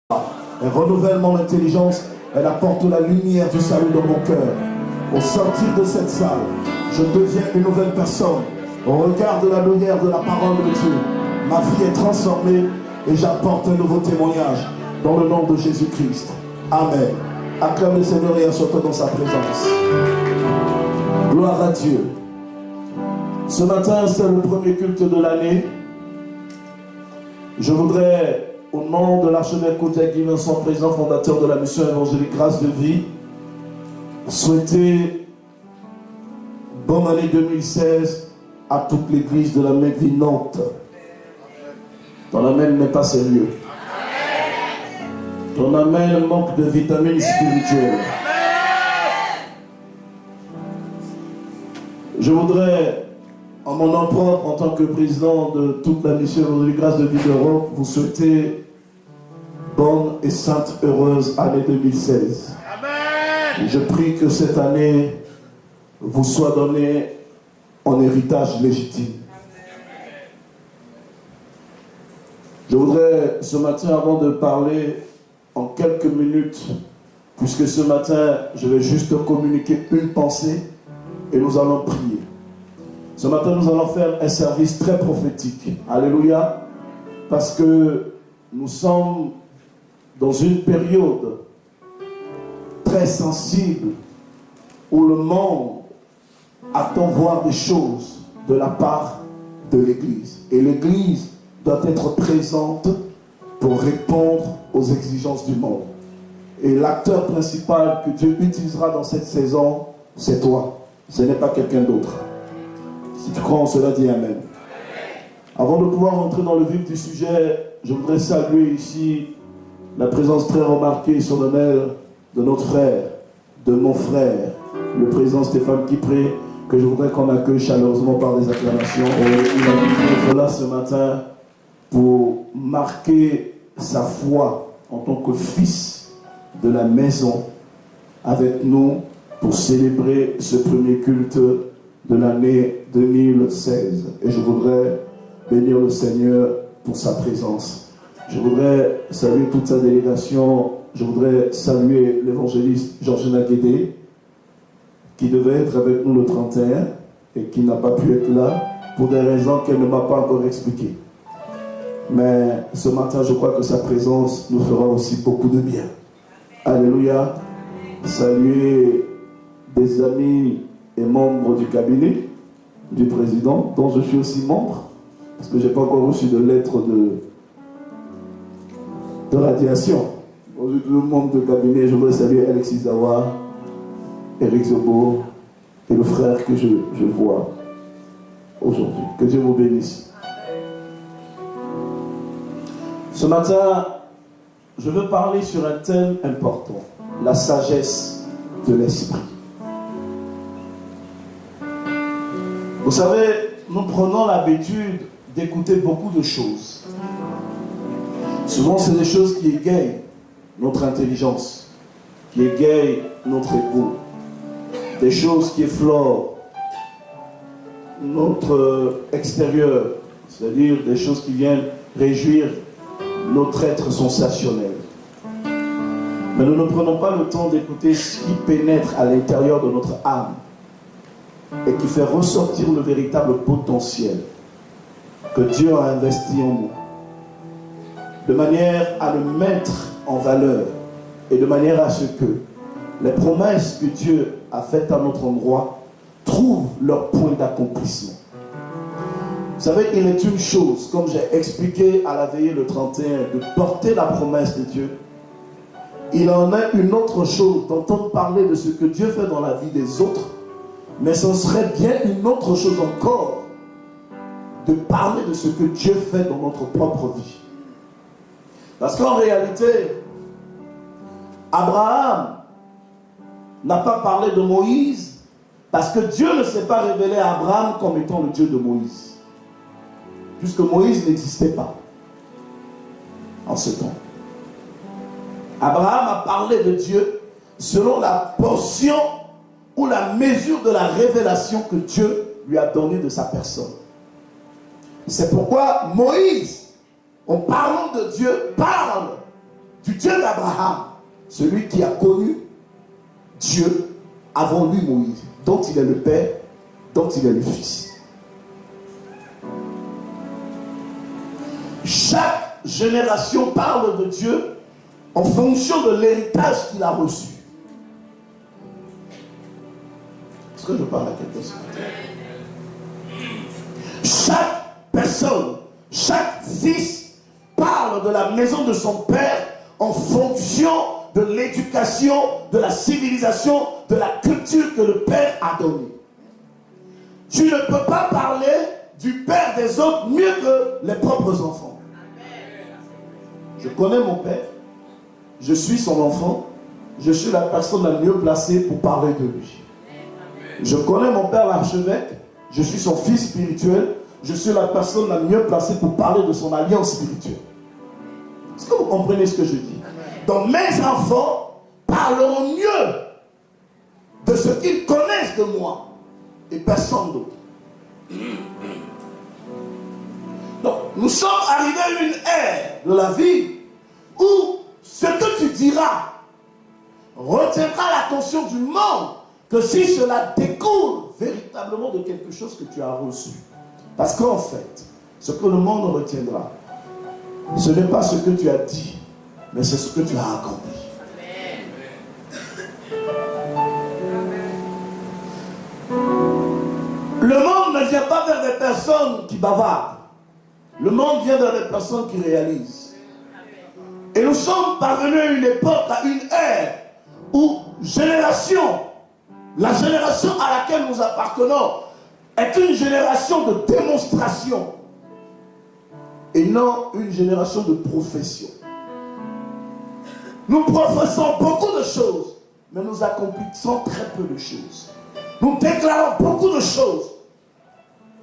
Elle renouvelle mon intelligence. Elle apporte la lumière du salut dans mon cœur. Au sortir de cette salle, je deviens une nouvelle personne. Au regard de la lumière de la parole de Dieu, ma vie est transformée et j'apporte un nouveau témoignage dans le nom de Jésus-Christ. Amen. Acclame le Seigneur et assois-toi dans sa présence. Gloire à Dieu. Ce matin, c'est le premier culte de l'année. Je voudrais, au nom de l'archevêque Guy Vincent, président fondateur de la mission évangélique Grâce de Vie, souhaiter bonne année 2016 à toute l'église de la Mairie Nantes. Ton amen n'est pas sérieux. Ton amen manque de vitamines spirituelles. Je voudrais, en mon nom propre, en tant que président de toute la mission évangélique Grâce de Vie d'Europe, vous souhaiter bonne et sainte, heureuse année 2016. Amen. Et je prie que cette année vous soit donnée en héritage légitime. Je voudrais ce matin, avant de parler en quelques minutes, puisque ce matin, je vais juste communiquer une pensée et nous allons prier. Ce matin, nous allons faire un service très prophétique. Alléluia. Parce que nous sommes dans une période très sensible où le monde attend voir des choses de la part de l'Église. Et l'Église doit être présente pour répondre aux exigences du monde. Et l'acteur principal que Dieu utilisera dans cette saison, c'est toi. Ce n'est pas quelqu'un d'autre. Si tu crois en cela, dis Amen. Avant de pouvoir entrer dans le vif du sujet, je voudrais saluer ici la présence très remarquée et solennelle de notre frère, de mon frère, le président Stéphane Kipré, que je voudrais qu'on accueille chaleureusement par des acclamations. Il a dû être là ce matin pour marquer sa foi en tant que fils de la maison avec nous pour célébrer ce premier culte de l'année 2016. Et je voudrais bénir le Seigneur pour sa présence. Je voudrais saluer toute sa délégation. Je voudrais saluer l'évangéliste Georgina Guédé, qui devait être avec nous le 31 et qui n'a pas pu être là pour des raisons qu'elle ne m'a pas encore expliquées. Mais ce matin, je crois que sa présence nous fera aussi beaucoup de bien. Alléluia. Saluer des amis et membres du cabinet du président, dont je suis aussi membre, parce que je n'ai pas encore reçu de lettre de radiation. Bon, je suis membre du cabinet. Je voudrais saluer Alexis Zawa, Eric Zobo et le frère que je vois aujourd'hui. Que Dieu vous bénisse. Ce matin, je veux parler sur un thème important, la sagesse de l'esprit. Vous savez, nous prenons l'habitude d'écouter beaucoup de choses. Souvent, c'est des choses qui égayent notre intelligence, qui égayent notre ego, des choses qui effleurent notre extérieur, c'est-à-dire des choses qui viennent réjouir notre être sensationnel. Mais nous ne prenons pas le temps d'écouter ce qui pénètre à l'intérieur de notre âme et qui fait ressortir le véritable potentiel que Dieu a investi en nous, de manière à le mettre en valeur et de manière à ce que les promesses que Dieu a faites à notre endroit trouvent leur point d'accomplissement. Vous savez, il est une chose, comme j'ai expliqué à la veillée le 31, de porter la promesse de Dieu. Il en est une autre chose d'entendre parler de ce que Dieu fait dans la vie des autres, mais ce serait bien une autre chose encore de parler de ce que Dieu fait dans notre propre vie. Parce qu'en réalité, Abraham n'a pas parlé de Moïse parce que Dieu ne s'est pas révélé à Abraham comme étant le Dieu de Moïse. Puisque Moïse n'existait pas en ce temps. Abraham a parlé de Dieu selon la portion ou la mesure de la révélation que Dieu lui a donnée de sa personne. C'est pourquoi Moïse, en parlant de Dieu, parle du Dieu d'Abraham, celui qui a connu Dieu avant lui, Moïse, dont il est le Père, dont il est le Fils. Chaque génération parle de Dieu en fonction de l'héritage qu'il a reçu. Est-ce que je parle à quelqu'un ce matin? Chaque personne, chaque fils parle de la maison de son père en fonction de l'éducation, de la civilisation, de la culture que le père a donnée. Tu ne peux pas parler du père des autres mieux que les propres enfants. Je connais mon père, je suis son enfant, je suis la personne la mieux placée pour parler de lui. Je connais mon père l'archevêque, je suis son fils spirituel, je suis la personne la mieux placée pour parler de son alliance spirituelle. Est-ce que vous comprenez ce que je dis? Donc mes enfants parleront mieux de ce qu'ils connaissent de moi et personne d'autre. Donc nous sommes arrivés à une ère de la vie où ce que tu diras retiendra l'attention du monde que si cela découle véritablement de quelque chose que tu as reçu. Parce qu'en fait, ce que le monde retiendra, ce n'est pas ce que tu as dit, mais c'est ce que tu as accompli. Le monde ne vient pas vers des personnes qui bavardent. Le monde vient vers des personnes qui réalisent. Et nous sommes parvenus à une époque, à une ère, où la génération à laquelle nous appartenons, est une génération de démonstration et non une génération de profession. Nous professons beaucoup de choses, mais nous accomplissons très peu de choses. Nous déclarons beaucoup de choses,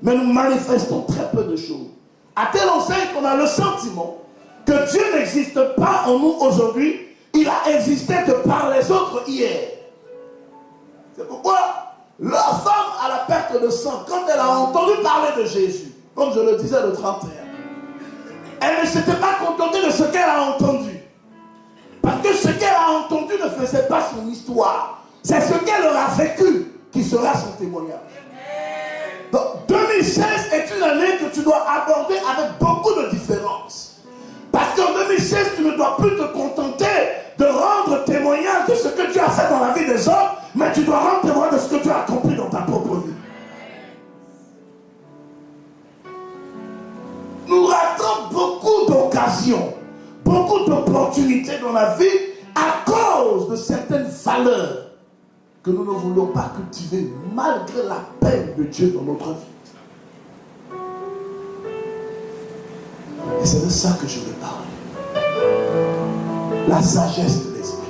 mais nous manifestons très peu de choses. À telle enseigne qu'on a le sentiment que Dieu n'existe pas en nous aujourd'hui, il a existé de par les autres hier. C'est pourquoi la femme à la perte de sang, quand elle a entendu parler de Jésus, comme je le disais le 31, elle ne s'était pas contentée de ce qu'elle a entendu. Parce que ce qu'elle a entendu ne faisait pas son histoire. C'est ce qu'elle aura vécu qui sera son témoignage. Donc 2016 est une année que tu dois aborder avec beaucoup de différence. Parce qu'en 2016, tu ne dois plus te contenter de rendre témoignage de ce que tu as fait dans la vie des autres, mais tu dois rendre témoignage de ce que tu as accompli dans ta propre vie. Nous ratons beaucoup d'occasions, beaucoup d'opportunités dans la vie à cause de certaines valeurs que nous ne voulons pas cultiver malgré l'appel de Dieu dans notre vie. Et c'est de ça que je veux parler. La sagesse de l'esprit.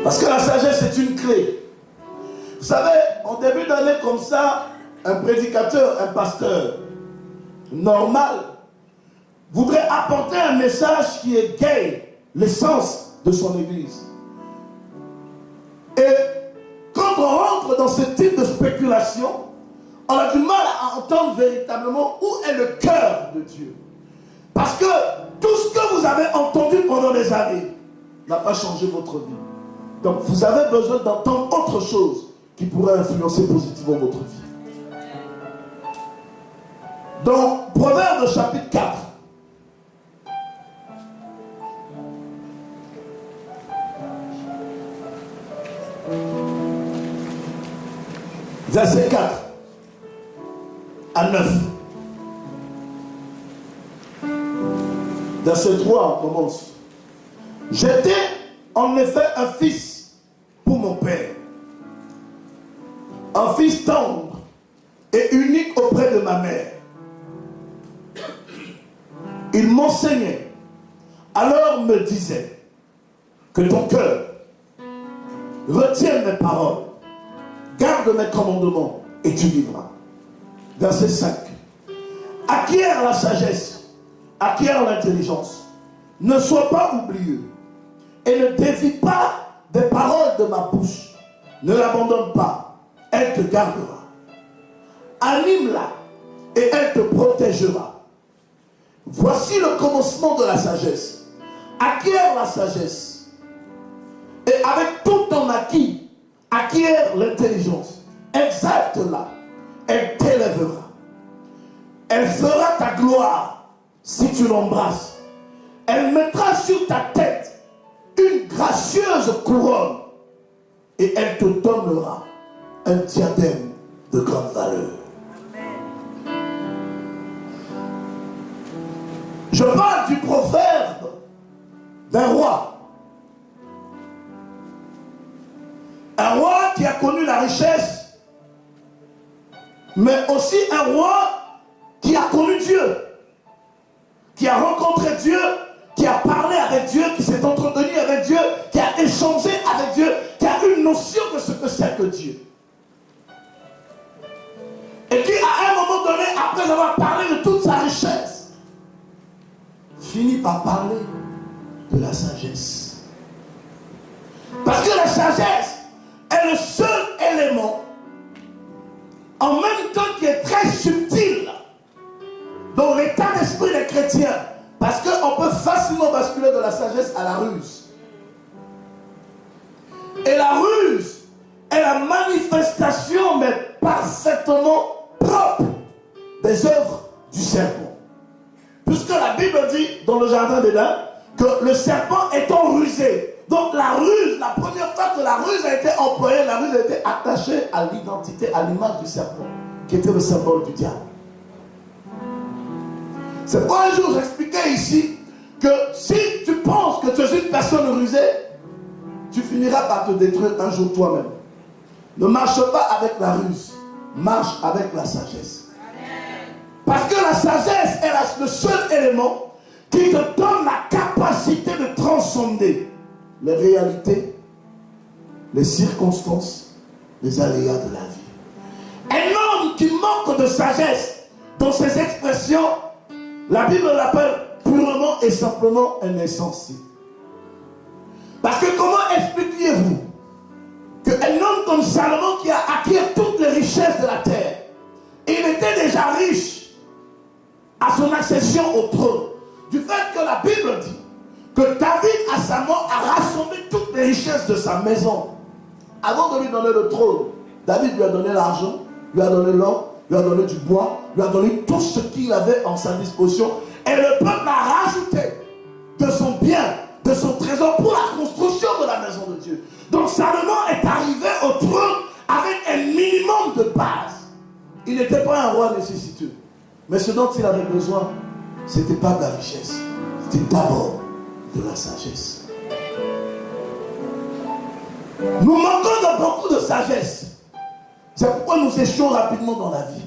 Parce que la sagesse est une clé. Vous savez, en début d'année comme ça, un prédicateur, un pasteur normal voudrait apporter un message qui égaye l'essence de son église. Et quand on rentre dans ce type de spéculation, on a du mal à entendre véritablement où est le cœur de Dieu. Parce que tout ce que vous avez entendu pendant des années n'a pas changé votre vie. Donc vous avez besoin d'entendre autre chose qui pourrait influencer positivement votre vie. Donc, Proverbe chapitre 4. Verset 4 à 9. Verset 3, on commence. J'étais en effet un fils pour mon père, un fils tendre et unique auprès de ma mère. Il m'enseignait, alors me disait que ton cœur retienne mes paroles, garde mes commandements et tu vivras. Verset 5. Acquiert la sagesse, acquiert l'intelligence, ne sois pas oublieux et ne dévie pas des paroles de ma bouche. Ne l'abandonne pas, elle te gardera. Anime-la et elle te protégera. Voici le commencement de la sagesse. acquiert la sagesse. Et avec tout ton acquis, acquiert l'intelligence. Exalte-la. Elle t'élèvera. Elle fera ta gloire si tu l'embrasses. Elle mettra sur ta tête une gracieuse couronne et elle te donnera un diadème de grande valeur. Je parle du proverbe d'un roi. Un roi qui a connu la richesse, mais aussi un roi qui a connu Dieu, qui a rencontré Dieu, qui a parlé avec Dieu, qui s'est entretenu avec Dieu, qui a échangé avec Dieu, qui a une notion de ce que c'est que Dieu. Et qui, à un moment donné, après avoir parlé de toute sa richesse, finit par parler de la sagesse. Parce que la sagesse est le seul élément, en même temps qui est très subtil, dans l'état d'esprit des chrétiens. Parce qu'on peut facilement basculer de la sagesse à la ruse. Et la ruse est la manifestation, mais parfaitement propre, des œuvres du serpent. Puisque la Bible dit, dans le jardin d'Éden, que le serpent étant rusé. Donc la ruse, la première fois que la ruse a été employée, la ruse a été attachée à l'identité, à l'image du serpent, qui était le symbole du diable. C'est pourquoi un jour j'expliquais ici que si tu penses que tu es une personne rusée, tu finiras par te détruire un jour toi-même. Ne marche pas avec la ruse, marche avec la sagesse. Parce que la sagesse est le seul élément qui te donne la capacité de transcender les réalités, les circonstances, les aléas de la vie. Un homme qui manque de sagesse dans ses expressions, la Bible l'appelle purement et simplement un insensé. Parce que comment expliquiez-vous qu'un homme comme Salomon qui a acquis toutes les richesses de la terre, et il était déjà riche à son accession au trône, du fait que la Bible dit que David à sa mort a rassemblé toutes les richesses de sa maison. Avant de lui donner le trône, David lui a donné l'argent, lui a donné l'or, lui a donné du bois, lui a donné tout ce qu'il avait en sa disposition. Et le peuple a rajouté de son bien, de son trésor pour la construction de la maison de Dieu. Donc Salomon est arrivé au trône avec un minimum de base. Il n'était pas un roi nécessiteux. Mais ce dont il avait besoin, ce n'était pas de la richesse. C'était d'abord de la sagesse. Nous manquons de beaucoup de sagesse. C'est pourquoi nous échouons rapidement dans la vie.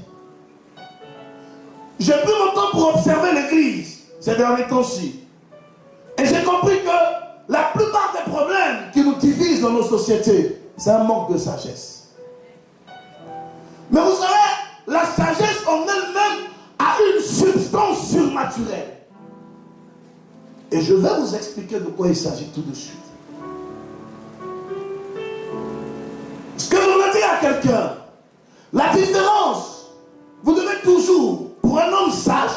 J'ai pris mon temps pour observer l'église ces derniers temps-ci. Et j'ai compris que la plupart des problèmes qui nous divisent dans nos sociétés, c'est un manque de sagesse. Mais vous savez, la sagesse en elle-même a une substance surnaturelle. Et je vais vous expliquer de quoi il s'agit tout de suite. Ce que je veux dire à quelqu'un, la différence, vous devez toujours, pour un homme sage,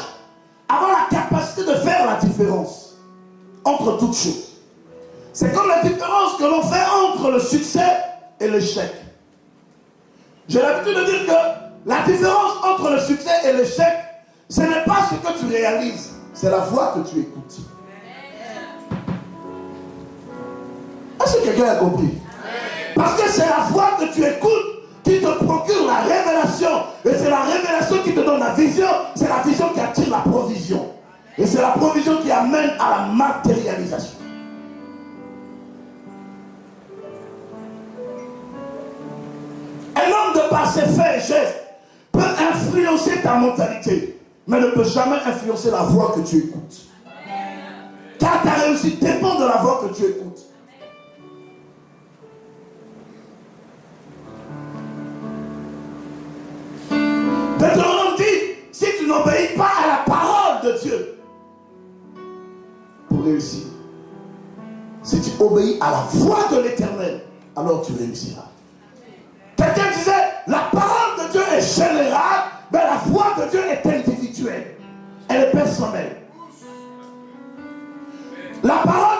avoir la capacité de faire la différence entre toutes choses. C'est comme la différence que l'on fait entre le succès et l'échec. J'ai l'habitude de dire que la différence entre le succès et l'échec, ce n'est pas ce que tu réalises, c'est la voix que tu écoutes. Est-ce que quelqu'un a compris? Parce que c'est la voix que tu écoutes qui te procure la révélation. Et c'est la révélation qui te donne la vision. C'est la vision qui attire la provision. Et c'est la provision qui amène à la matérialisation. Un homme de par ses faits et gestes peut influencer ta mentalité, mais ne peut jamais influencer la voix que tu écoutes. Car ta réussite dépend de la voix que tu écoutes. Deutéronome dit, si tu n'obéis pas à la parole de Dieu pour réussir, si tu obéis à la voix de l'Éternel, alors tu réussiras. Quelqu'un disait, la parole de Dieu est générale, mais la voix de Dieu est individuelle. Elle est personnelle. La parole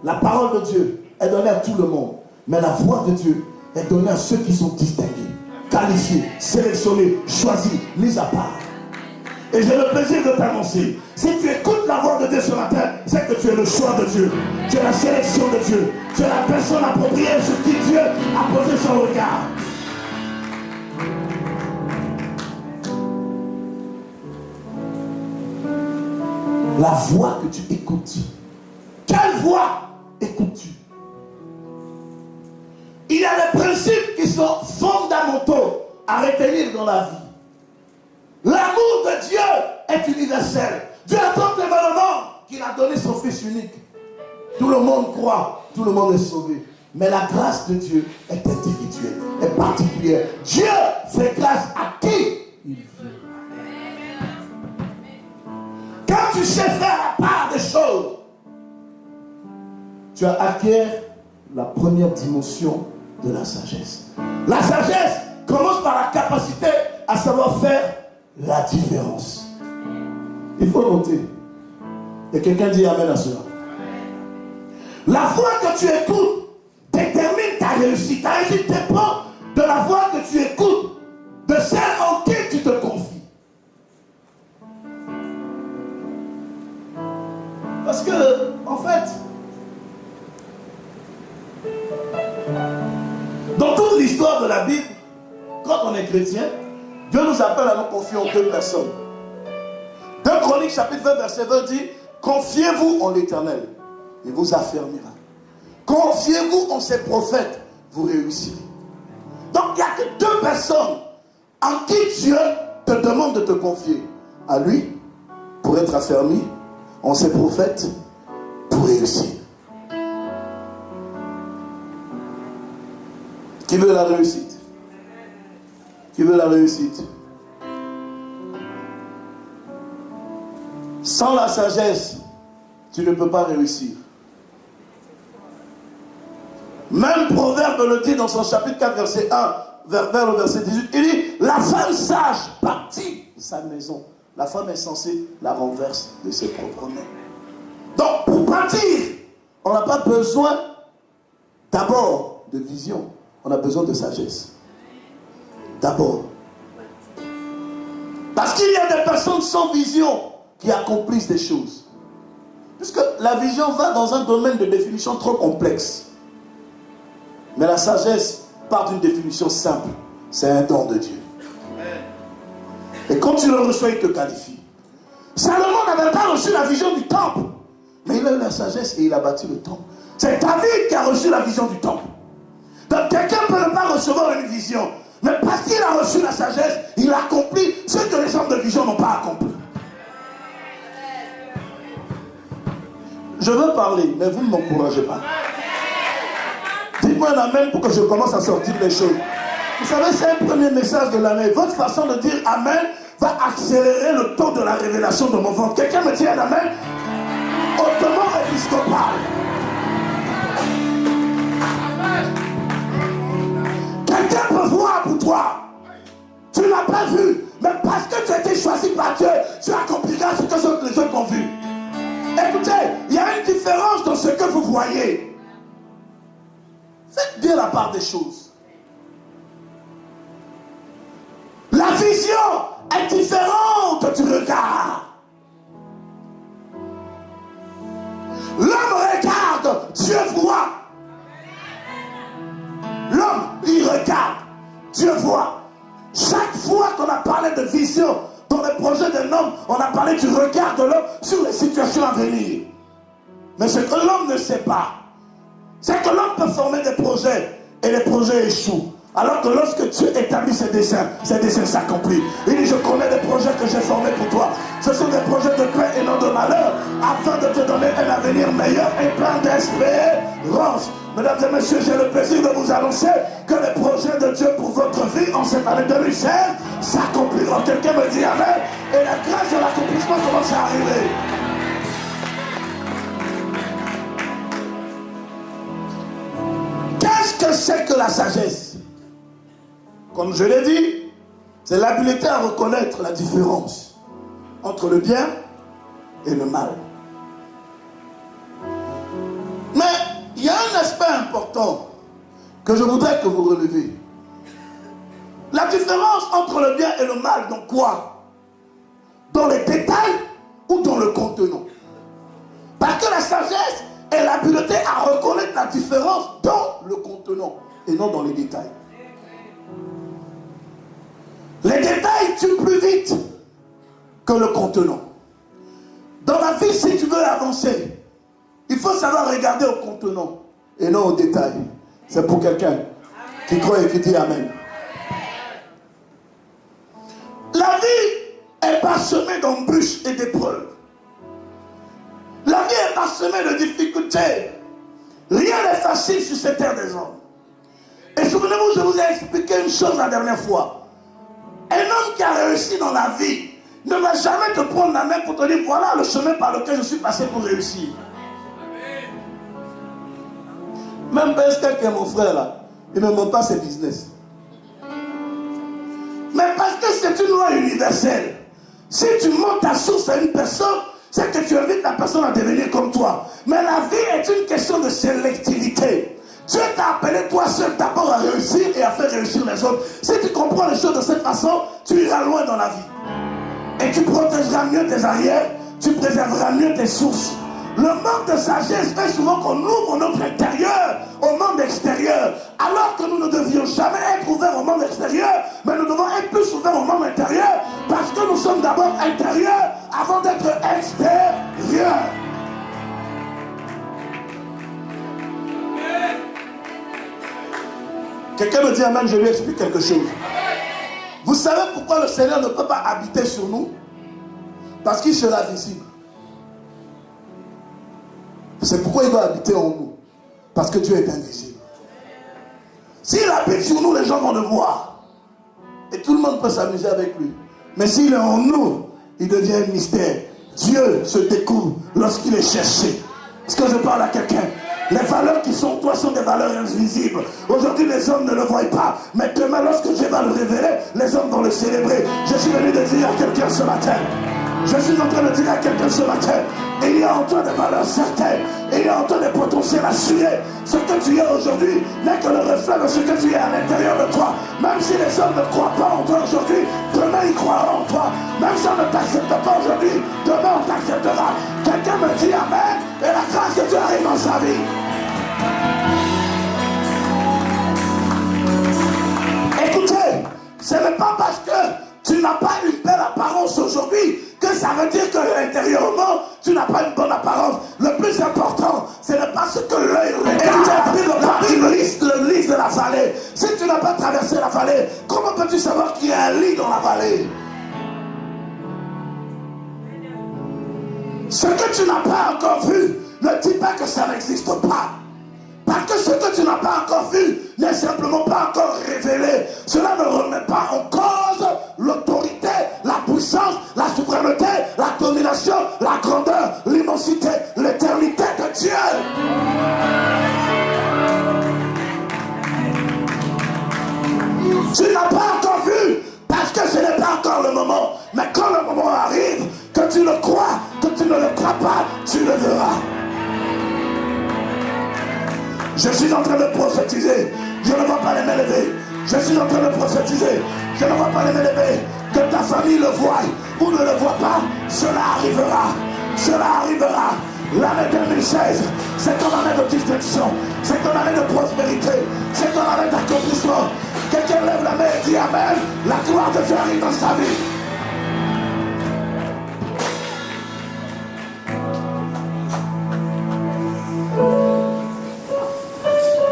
La parole de Dieu est donnée à tout le monde. Mais la voix de Dieu est donnée à ceux qui sont distingués, qualifiés, sélectionnés, choisis, mis à part. Et j'ai le plaisir de t'annoncer, si tu écoutes la voix de Dieu ce matin, c'est que tu es le choix de Dieu. Tu es la sélection de Dieu. Tu es la personne appropriée sur qui Dieu a posé son regard. La voix que tu écoutes. Quelle voix écoutes-tu? Il y a des principes qui sont fondamentaux à retenir dans la vie. L'amour de Dieu est universel. Dieu a tant aimé le monde qu'il a donné son Fils unique. Tout le monde croit, tout le monde est sauvé. Mais la grâce de Dieu est individuelle, est particulière. Dieu fait grâce à qui il veut. Quand tu sais faire la part des choses, tu as acquis la première dimension de la sagesse. La sagesse commence par la capacité à savoir faire la différence. Il faut noter. Et quelqu'un dit amen à cela. La voix que tu écoutes détermine ta réussite. Ta réussite dépend de la voix que tu écoutes, de celle en qui tu te confies. Parce que, en fait, dans toute l'histoire de la Bible, quand on est chrétien, Dieu nous appelle à nous confier en deux personnes. 2 Chroniques chapitre 20 verset 20 dit, confiez-vous en l'Éternel, il vous affermira. Confiez-vous en ses prophètes, vous réussirez. Donc il n'y a que deux personnes en qui Dieu te demande de te confier. À lui, pour être affermi, en ses prophètes, pour réussir. Qui veut la réussite? Qui veut la réussite? Sans la sagesse, tu ne peux pas réussir. Même Proverbe le dit dans son chapitre 4, verset 1, vers le verset 18. Il dit, la femme sage bâtit sa maison. La femme est censée la renverse de ses propres mains. Donc, pour bâtir, on n'a pas besoin d'abord de vision. On a besoin de sagesse. D'abord. Parce qu'il y a des personnes sans vision qui accomplissent des choses. Puisque la vision va dans un domaine de définition trop complexe. Mais la sagesse part d'une définition simple. C'est un don de Dieu. Et quand tu le reçois, il te qualifie. Salomon n'avait pas reçu la vision du temple. Mais il a eu la sagesse et il a bâti le temple. C'est David qui a reçu la vision du temple. Donc quelqu'un ne peut ne pas recevoir une vision. Mais parce qu'il a reçu la sagesse, il a accompli ce que les hommes de vision n'ont pas accompli. Je veux parler, mais vous ne m'encouragez pas. Dites-moi un amen pour que je commence à sortir les choses. Vous savez, c'est un premier message de l'année. Votre façon de dire amen va accélérer le taux de la révélation de mon ventre. Quelqu'un me dit un amen hautement épiscopal. Quelqu'un peut voir pour toi. Tu ne l'as pas vu. Mais parce que tu as été choisi par Dieu, tu accompliras ce que les autres ont vu. Écoutez, il y a une différence dans ce que vous voyez. Faites bien la part des choses. La vision est différente du regard. L'homme regarde, Dieu voit. L'homme, il regarde, Dieu voit. Chaque fois qu'on a parlé de vision dans les projets d'un homme, on a parlé du regard de l'homme sur les situations à venir. Mais ce que l'homme ne sait pas, c'est que l'homme peut former des projets et les projets échouent. Alors que lorsque Dieu établit ses desseins s'accomplissent. Il dit, je connais des projets que j'ai formés pour toi. Ce sont des projets de paix et non de malheur, afin de te donner un avenir meilleur et plein d'espérance. Mesdames et messieurs, j'ai le plaisir de vous annoncer que les projets de Dieu pour votre vie en cette année 2016 s'accompliront. Quelqu'un me dit amen. Et la grâce de l'accomplissement commence à arriver. Qu'est-ce que c'est que la sagesse? Comme je l'ai dit, c'est l'habileté à reconnaître la différence entre le bien et le mal. Mais aspect important que je voudrais que vous releviez. La différence entre le bien et le mal, dans quoi? Dans les détails ou dans le contenant? Parce que la sagesse est l'habileté à reconnaître la différence dans le contenant et non dans les détails. Les détails tuent plus vite que le contenant. Dans la vie, si tu veux avancer, il faut savoir regarder au contenant et non au détail. C'est pour quelqu'un qui croit et qui dit Amen. La vie est parsemée d'embûches et d'épreuves. La vie est parsemée de difficultés. Rien n'est facile sur cette terre des hommes. Et souvenez-vous, je vous ai expliqué une chose la dernière fois. Un homme qui a réussi dans la vie ne va jamais te prendre la main pour te dire voilà le chemin par lequel je suis passé pour réussir. Même Pascal qui est mon frère là, il ne monte pas ses business. Mais parce que c'est une loi universelle. Si tu montes ta source à une personne, c'est que tu invites la personne à devenir comme toi. Mais la vie est une question de sélectivité. Dieu t'a appelé toi seul d'abord à réussir et à faire réussir les autres. Si tu comprends les choses de cette façon, tu iras loin dans la vie. Et tu protégeras mieux tes arrières, tu préserveras mieux tes sources. Le manque de sagesse fait souvent qu'on ouvre notre intérieur au monde extérieur, alors que nous ne devions jamais être ouverts au monde extérieur, mais nous devons être plus ouverts au monde intérieur, parce que nous sommes d'abord intérieurs avant d'être extérieurs. Quelqu'un me dit Amen, je lui explique quelque chose. Vous savez pourquoi le Seigneur ne peut pas habiter sur nous? Parce qu'il sera visible. C'est pourquoi il doit habiter en nous. Parce que Dieu est invisible. S'il habite sur nous, les gens vont le voir. Et tout le monde peut s'amuser avec lui. Mais s'il est en nous, il devient un mystère. Dieu se découvre lorsqu'il est cherché. Est-ce que je parle à quelqu'un? Les valeurs qui sont en toi sont des valeurs invisibles. Aujourd'hui, les hommes ne le voient pas. Mais demain, lorsque Dieu va le révéler, les hommes vont le célébrer. Je suis venu de dire à quelqu'un ce matin. Je suis en train de dire à quelqu'un ce matin, il y a en toi des valeurs certaines, il y a en toi des potentiels assurés. Ce que tu es aujourd'hui n'est que le reflet de ce que tu es à l'intérieur de toi. Même si les hommes ne croient pas en toi aujourd'hui, demain ils croiront en toi. Même si on ne t'accepte pas aujourd'hui, demain on t'acceptera. Quelqu'un me dit Amen, et la grâce de Dieu arrive dans sa vie. Écoutez, ce n'est pas parce que tu n'as pas une belle apparence aujourd'hui que ça veut dire que intérieurement tu n'as pas une bonne apparence. Le plus important, ce n'est pas ce que l'œil regarde. Le lys de la vallée. Si tu n'as pas traversé la vallée, comment peux-tu savoir qu'il y a un lit dans la vallée? Ce que tu n'as pas encore vu, ne dis pas que ça n'existe pas. Parce que ce que tu n'as pas encore vu n'est simplement pas encore révélé. Cela ne remet pas en cause l'autorité, la puissance, la souveraineté, la domination, la grandeur, l'immensité, l'éternité de Dieu. Tu n'as pas encore vu parce que ce n'est pas encore le moment. Mais quand le moment arrive, que tu le crois, que tu ne le crois pas, tu le verras. Je suis en train de prophétiser. Je ne vois pas les mains levées. Je suis en train de prophétiser. Je ne vois pas les mains levées. Que ta famille le voie ou ne le voit pas, cela arrivera. Cela arrivera. L'année 2016, c'est ton année de distinction. C'est ton année de prospérité. C'est ton année d'accomplissement. Quelqu'un lève la main et dit Amen. La gloire de Dieu arrive dans sa vie.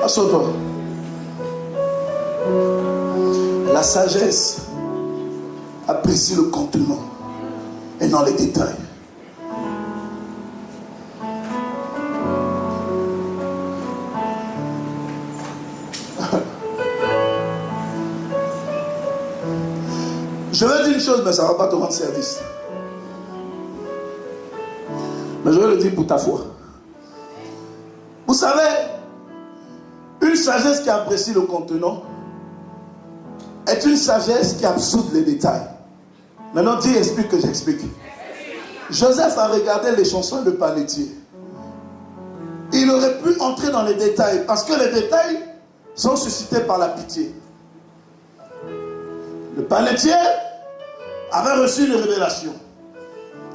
Assois-toi. La sagesse apprécie le contenant et non les détails. Je vais dire une chose, mais ça ne va pas te rendre service. Mais je vais le dire pour ta foi. Vous savez, une sagesse qui apprécie le contenant est une sagesse qui absoute les détails. Maintenant, dis, explique que j'explique. Joseph a regardé les chansons de Palétier. Il aurait pu entrer dans les détails, parce que les détails sont suscités par la pitié. Le panetier avait reçu une révélation.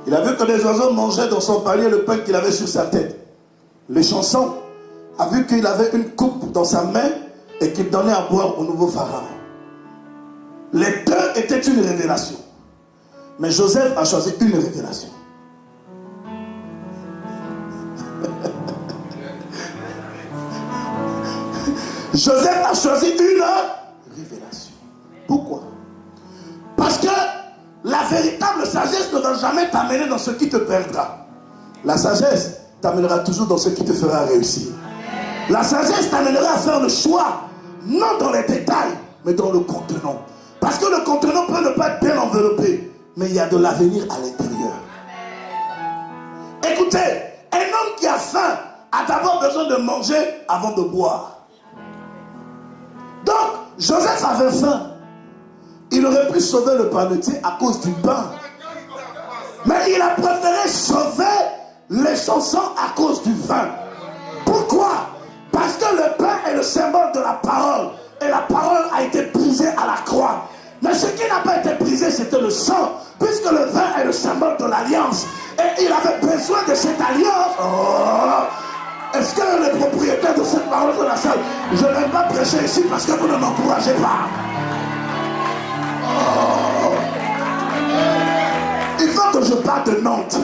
Il a vu que les oiseaux mangeaient dans son panier le pain qu'il avait sur sa tête. Le chanson a vu qu'il avait une coupe dans sa main et qu'il donnait à boire au nouveau pharaon. Les deux étaient une révélation. Mais Joseph a choisi une révélation. Joseph a choisi une révélation. Pourquoi? Parce que la véritable sagesse ne va jamais t'amener dans ce qui te perdra. La sagesse t'amènera toujours dans ce qui te fera réussir. La sagesse t'amènera à faire le choix, non dans les détails, mais dans le contenant. Parce que le contenant peut ne pas être bien enveloppé, mais il y a de l'avenir à l'intérieur. Écoutez, un homme qui a faim a d'abord besoin de manger avant de boire. Donc, Joseph avait faim. Il aurait pu sauver le panetier à cause du pain. Mais il a préféré sauver les chansons à cause du vin. Pourquoi? Parce que le pain est le symbole de la parole. Et la parole a été brisée à la croix. Mais ce qui n'a pas été brisé, c'était le sang. Puisque le vin est le symbole de l'alliance. Et il avait besoin de cette alliance. Oh. Est-ce que les propriétaires de cette parole de la salle, je ne vais pas prêcher ici parce que vous ne m'encouragez pas. Oh. Il faut que je parle de Nantes.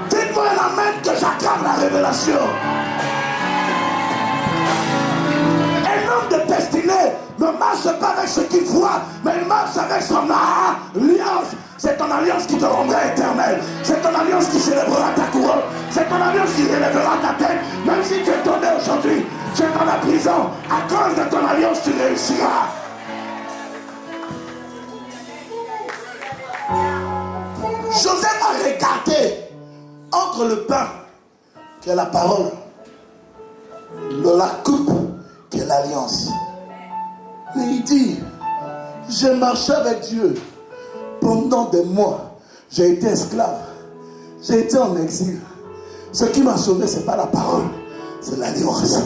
Dites-moi un amen que j'acclame la révélation. Un homme de destinée ne marche pas avec ce qu'il voit, mais il marche avec son alliance. C'est ton alliance qui te rendra éternel. C'est ton alliance qui célébrera ta couronne. C'est ton alliance qui élèvera ta tête. Même si tu es tombé aujourd'hui, tu es dans la prison. À cause de ton alliance, tu réussiras. Joseph a regardé entre le pain, qui est la parole, la coupe, qui est l'alliance. Mais il dit, j'ai marché avec Dieu pendant des mois. J'ai été esclave. J'ai été en exil. Ce qui m'a sauvé, ce n'est pas la parole, c'est l'alliance.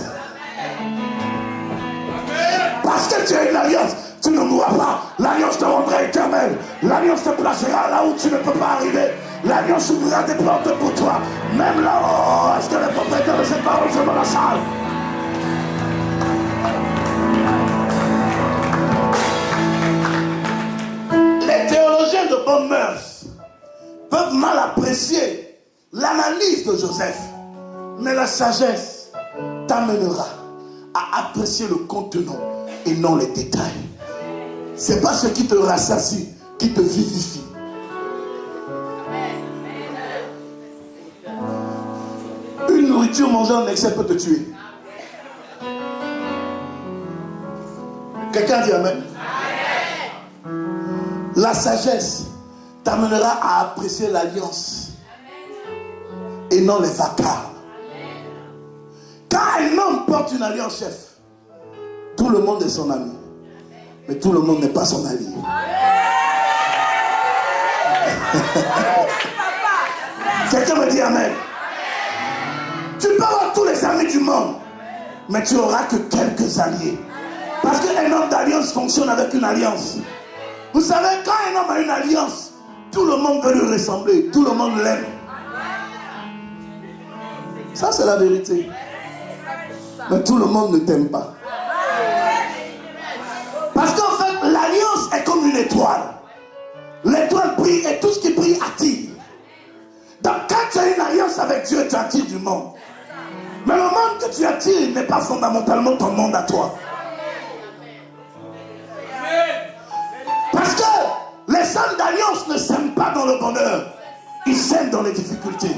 Parce que tu as une alliance, tu ne mourras pas. L'alliance te rendra éternel. L'alliance te placera là où tu ne peux pas arriver. L'alliance ouvrira des portes pour toi. Même là, oh, est-ce que les propriétaires de cette parole sont dans la salle? Les théologiens de bonne mœurs peuvent mal apprécier l'analyse de Joseph. Mais la sagesse t'amènera à apprécier le contenant et non les détails. Ce n'est pas ce qui te rassasie, qui te vivifie. Une nourriture mangée en excès peut te tuer. Quelqu'un dit amen. La sagesse t'amènera à apprécier l'alliance et non les vacarmes. Quand un homme porte une alliance, chef, tout le monde est son ami. Mais tout le monde n'est pas son allié. Quelqu'un me dit amen. Tu peux avoir tous les amis du monde, mais tu n'auras que quelques alliés. Parce qu'un homme d'alliance fonctionne avec une alliance. Vous savez, quand un homme a une alliance, tout le monde veut lui ressembler, tout le monde l'aime. Ça, c'est la vérité. Mais tout le monde ne t'aime pas. Parce qu'en fait, l'alliance est comme une étoile. L'étoile brille et tout ce qui brille attire. Donc quand tu as une alliance avec Dieu, tu attires du monde. Mais le monde que tu attires n'est pas fondamentalement ton monde à toi. Parce que les hommes d'alliance ne s'aiment pas dans le bonheur. Ils s'aiment dans les difficultés.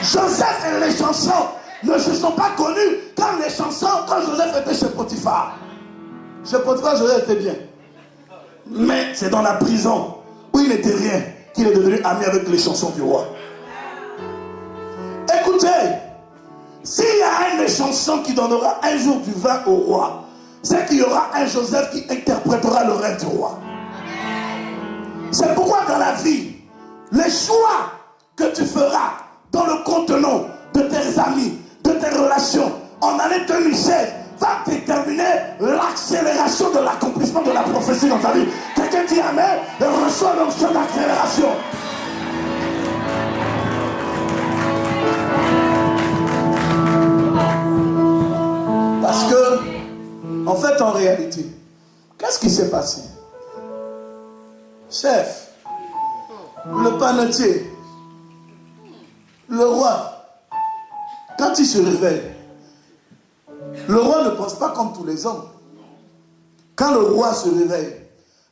Joseph et les chansons ne se sont pas connus quand les chansons, quand Joseph était chez Potiphar. Chez Potiphar, Joseph était bien. Mais c'est dans la prison où il n'était rien qu'il est devenu ami avec les chansons du roi. Écoutez, s'il y a un des chansons qui donnera un jour du vin au roi, c'est qu'il y aura un Joseph qui interprétera le rêve du roi. C'est pourquoi dans la vie, les choix que tu feras dans le contenant, tes amis, de tes relations, en année 2016, va déterminer l'accélération de l'accomplissement de la prophétie dans ta vie. Quelqu'un dit amen et reçoit l'onction d'accélération. Parce que, en fait, en réalité, qu'est-ce qui s'est passé? Chef, le panetier, le roi, quand il se réveille, le roi ne pense pas comme tous les hommes. Quand le roi se réveille,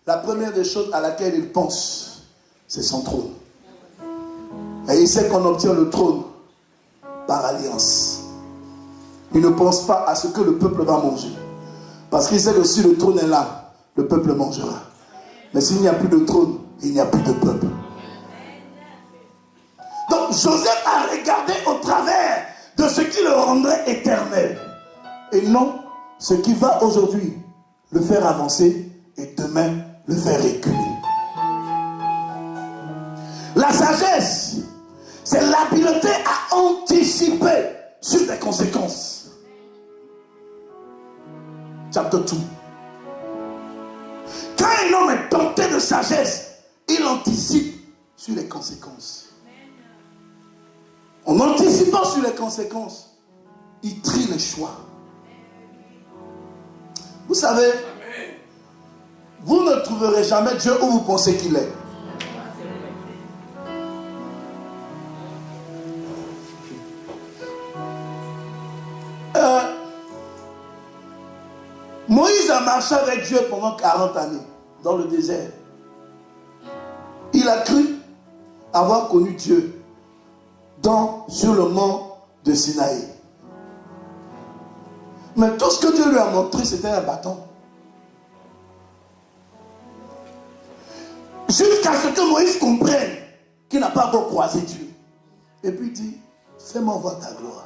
la première des choses à laquelle il pense, c'est son trône. Et il sait qu'on obtient le trône par alliance. Il ne pense pas à ce que le peuple va manger. Parce qu'il sait que si le trône est là, le peuple mangera. Mais s'il n'y a plus de trône, il n'y a plus de peuple. Donc Joseph a regardé au travers de ce qui le rendrait éternel. Et non ce qui va aujourd'hui le faire avancer et demain le faire reculer. La sagesse, c'est l'habileté à anticiper sur les conséquences. Chapter 2. Quand un homme est tenté de sagesse, il anticipe sur les conséquences. En anticipant sur les conséquences, il trie les choix. Vous savez, vous ne trouverez jamais Dieu où vous pensez qu'il est. Moïse a marché avec Dieu pendant 40 années dans le désert. Il a cru avoir connu Dieu sur le mont de Sinaï. Mais tout ce que Dieu lui a montré, c'était un bâton. Jusqu'à ce que Moïse comprenne qu'il n'a pas encore croisé Dieu. Et puis il dit, fais-moi voir ta gloire.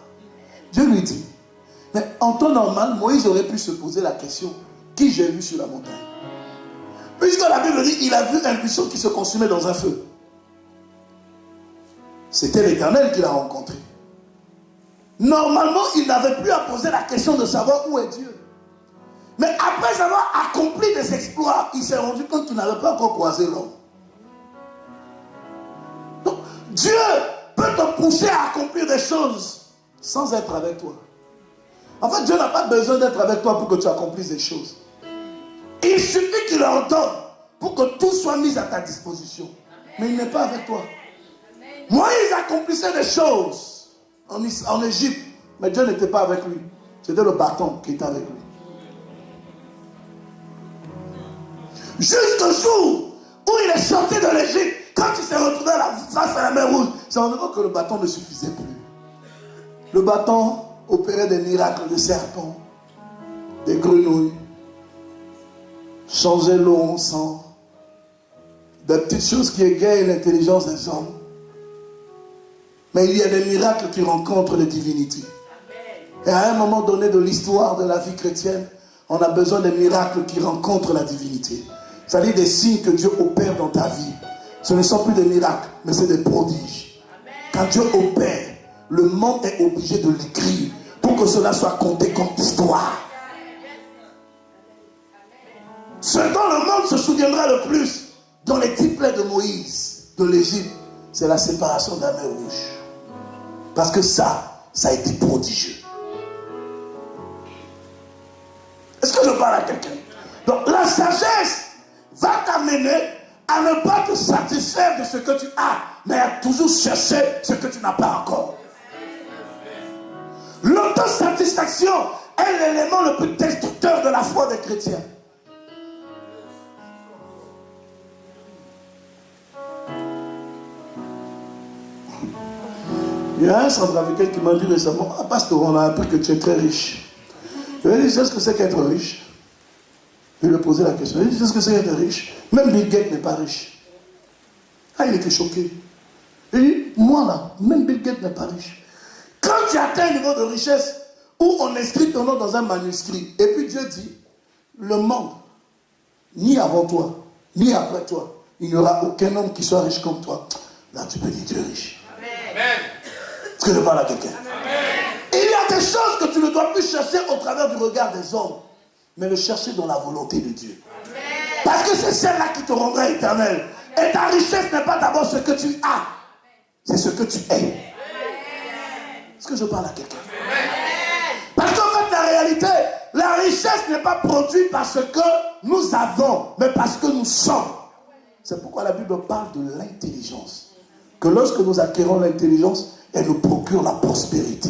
Dieu lui dit, mais en temps normal, Moïse aurait pu se poser la question, qui j'ai vu sur la montagne? Puisque la Bible dit, il a vu un buisson qui se consumait dans un feu. C'était l'Éternel qui l'a rencontré. Normalement, il n'avait plus à poser la question de savoir où est Dieu. Mais après avoir accompli des exploits, il s'est rendu compte qu'il n'avait pas encore croisé l'homme. Donc, Dieu peut te pousser à accomplir des choses sans être avec toi. En fait, Dieu n'a pas besoin d'être avec toi pour que tu accomplisses des choses. Il suffit qu'il leur donne pour que tout soit mis à ta disposition. Mais il n'est pas avec toi. Moïse accomplissait des choses en Égypte, mais Dieu n'était pas avec lui. C'était le bâton qui était avec lui. Jusqu'au jour où il est sorti de l'Égypte, quand il s'est retrouvé face à la mer Rouge, il s'est rendu compte que le bâton ne suffisait plus. Le bâton opérait des miracles de serpents, des grenouilles, changeait l'eau en sang, des petites choses qui égayent l'intelligence des hommes. Mais il y a des miracles qui rencontrent les divinités. Et à un moment donné de l'histoire de la vie chrétienne, on a besoin des miracles qui rencontrent la divinité. C'est-à-dire des signes que Dieu opère dans ta vie. Ce ne sont plus des miracles, mais c'est des prodiges. Quand Dieu opère, le monde est obligé de l'écrire pour que cela soit compté comme histoire. Ce dont le monde se souviendra le plus dans les 10 plaies de Moïse de l'Égypte, c'est la séparation de la mer Rouge. Parce que ça a été prodigieux. Est-ce que je parle à quelqu'un? Donc la sagesse va t'amener à ne pas te satisfaire de ce que tu as, mais à toujours chercher ce que tu n'as pas encore. L'autosatisfaction est l'élément le plus destructeur de la foi des chrétiens. Il y a un centrafricain qui m'a dit récemment, ah pasteur, on a appris que tu es très riche. Je lui ai dit, c'est ce que c'est qu'être riche? Je lui ai posé la question. Il dit, c'est ce que c'est qu'être riche? Même Bill Gates n'est pas riche. Ah, il était choqué. Il dit, moi là, même Bill Gates n'est pas riche. Quand tu atteins un niveau de richesse où on inscrit ton nom dans un manuscrit, et puis Dieu dit, le monde, ni avant toi, ni après toi, il n'y aura aucun homme qui soit riche comme toi. Là, tu peux dire Dieu est riche. Amen. Est-ce que je parle à quelqu'un? Amen. des choses que tu ne dois plus chercher au travers du regard des hommes, mais le chercher dans la volonté de Dieu. Parce que c'est celle-là qui te rendra éternel. Et ta richesse n'est pas d'abord ce que tu as, c'est ce que tu es. Est-ce que je parle à quelqu'un? Parce qu'en fait, la réalité, la richesse n'est pas produite parce que nous avons, mais parce que nous sommes. C'est pourquoi la Bible parle de l'intelligence. Que lorsque nous acquérons l'intelligence, elle nous procure la prospérité.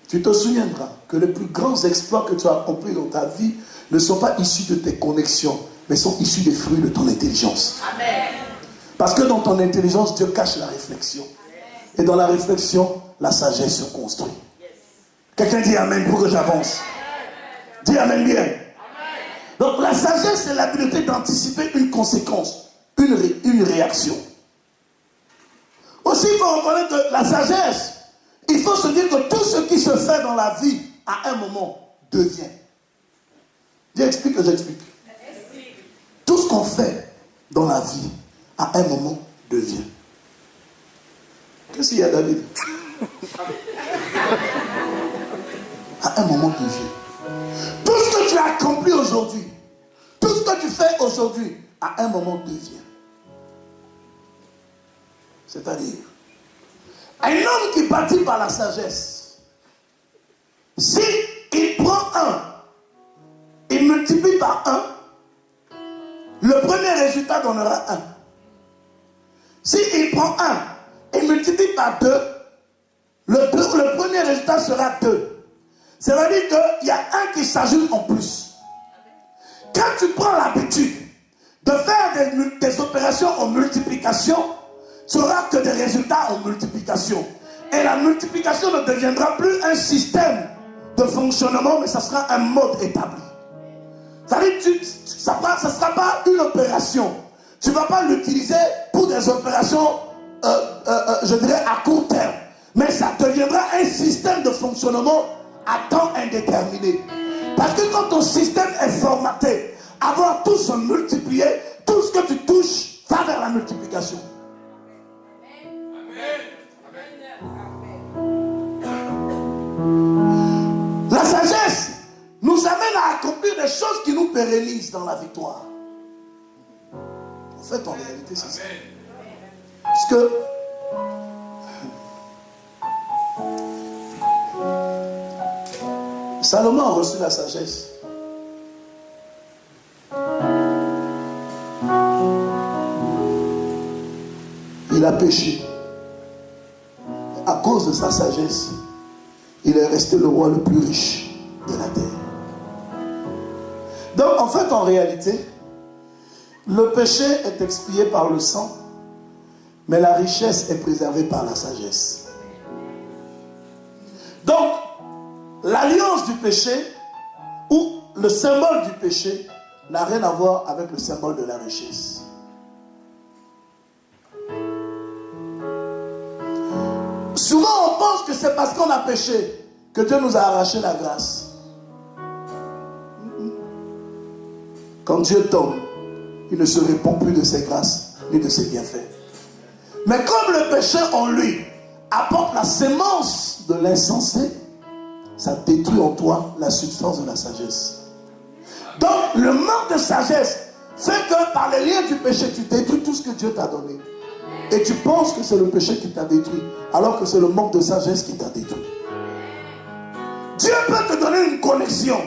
Tu te souviendras que les plus grands exploits que tu as accomplis dans ta vie ne sont pas issus de tes connexions, mais sont issus des fruits de ton intelligence. Amen. Parce que dans ton intelligence, Dieu cache la réflexion. Et dans la réflexion, la sagesse se construit. Quelqu'un dit Amen pour que j'avance. Dis Amen bien. Donc la sagesse, c'est l'habileté d'anticiper une conséquence, une réaction. Aussi, il faut reconnaître que la sagesse, il faut se dire que tout ce qui se fait dans la vie, à un moment, devient. Dis, explique que j'explique. Tout ce qu'on fait dans la vie, à un moment, devient. Qu'est-ce qu'il y a, David? À un moment devient. Tout ce que tu as accompli aujourd'hui, tout ce que tu fais aujourd'hui, à un moment devient. C'est-à-dire, un homme qui bâtit par la sagesse, si il prend un, il multiplie par un, le premier résultat donnera un. Si il prend un, il multiplie par deux, le premier résultat sera deux. Ça veut dire qu'il y a un qui s'ajoute en plus. Quand tu prends l'habitude de faire des opérations en multiplication, tu n'auras que des résultats en multiplication. Et la multiplication ne deviendra plus un système de fonctionnement, mais ça sera un mode établi. Ça veut dire que ça ne sera pas une opération. Tu ne vas pas l'utiliser pour des opérations, je dirais, à court terme. Mais ça deviendra un système de fonctionnement à temps indéterminé. Parce que quand ton système est formaté, avoir tout se multiplier, tout ce que tu touches va vers la multiplication. La sagesse nous amène à accomplir des choses qui nous pérennisent dans la victoire. En fait, en réalité, c'est ça. Parce que Salomon a reçu la sagesse. Il a péché. À cause de sa sagesse, il est resté le roi le plus riche de la terre. Donc, en fait, en réalité, le péché est expié par le sang, mais la richesse est préservée par la sagesse. Donc, l'alliance du péché ou le symbole du péché n'a rien à voir avec le symbole de la richesse. Souvent, on pense que c'est parce qu'on a péché que Dieu nous a arraché la grâce. Quand Dieu tombe, il ne se répand plus de ses grâces ni de ses bienfaits. Mais comme le péché en lui apporte la sémence de l'insensé, ça détruit en toi la substance de la sagesse. Donc, le manque de sagesse fait que par les liens du péché, tu détruis tout ce que Dieu t'a donné. Et tu penses que c'est le péché qui t'a détruit, alors que c'est le manque de sagesse qui t'a détruit. Dieu peut te donner une connexion.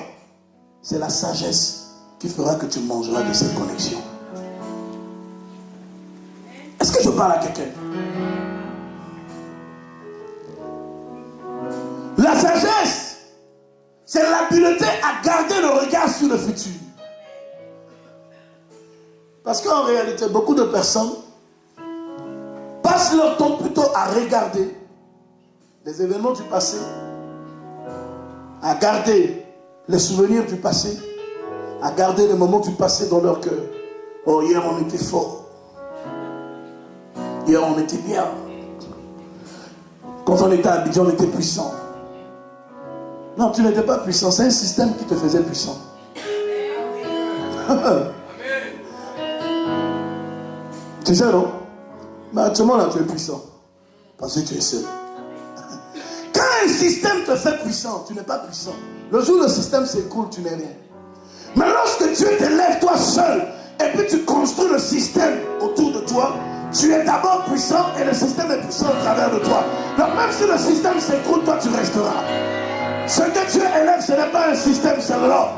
C'est la sagesse qui fera que tu mangeras de cette connexion. Est-ce que je parle à quelqu'un? La sagesse, c'est l'habileté à garder le regard sur le futur. Parce qu'en réalité, beaucoup de personnes passent leur temps plutôt à regarder les événements du passé, à garder les souvenirs du passé, à garder les moments du passé dans leur cœur. Oh, hier on était fort. Hier on était bien. Quand on était à Abidjan, on était puissant. Non, tu n'étais pas puissant, c'est un système qui te faisait puissant. Tu sais, non? Mais actuellement, là, tu es puissant. Parce que tu es seul. Quand un système te fait puissant, tu n'es pas puissant. Le jour où le système s'écoule, tu n'es rien. Mais lorsque Dieu t'élève toi seul, et puis tu construis le système autour de toi, tu es d'abord puissant et le système est puissant au travers de toi. Donc même si le système s'écroule, toi tu resteras. Ce que Dieu élève, ce n'est pas un système, c'est l'homme.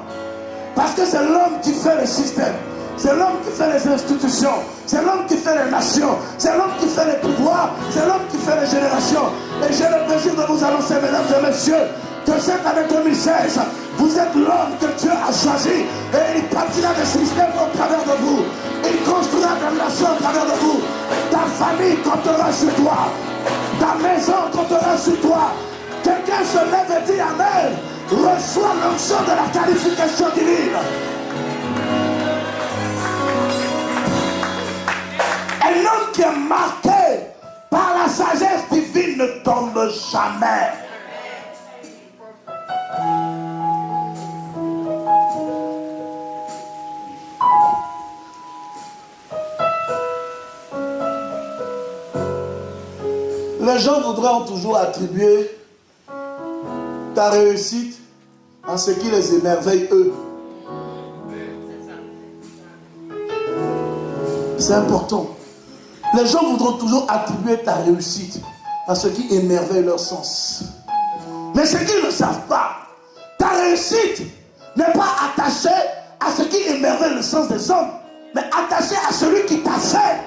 Parce que c'est l'homme qui fait le système. C'est l'homme qui fait les institutions. C'est l'homme qui fait les nations. C'est l'homme qui fait les pouvoirs. C'est l'homme qui fait les générations. Et j'ai le plaisir de vous annoncer, mesdames et messieurs, que cette année 2016, vous êtes l'homme que Dieu a choisi. Et il bâtira des systèmes au travers de vous. Il construira des nations au travers de vous. Ta famille comptera sur toi. Ta maison comptera sur toi. Quelqu'un se lève et dit Amen. Reçois l'onction de la qualification divine. Un homme qui est marqué par la sagesse divine ne tombe jamais. Les gens voudront toujours attribuer ta réussite à ce qui les émerveille eux. C'est important. Les gens voudront toujours attribuer ta réussite à ce qui émerveille leur sens. Mais ce qu'ils ne savent pas, ta réussite n'est pas attachée à ce qui émerveille le sens des hommes, mais attachée à celui qui t'a fait.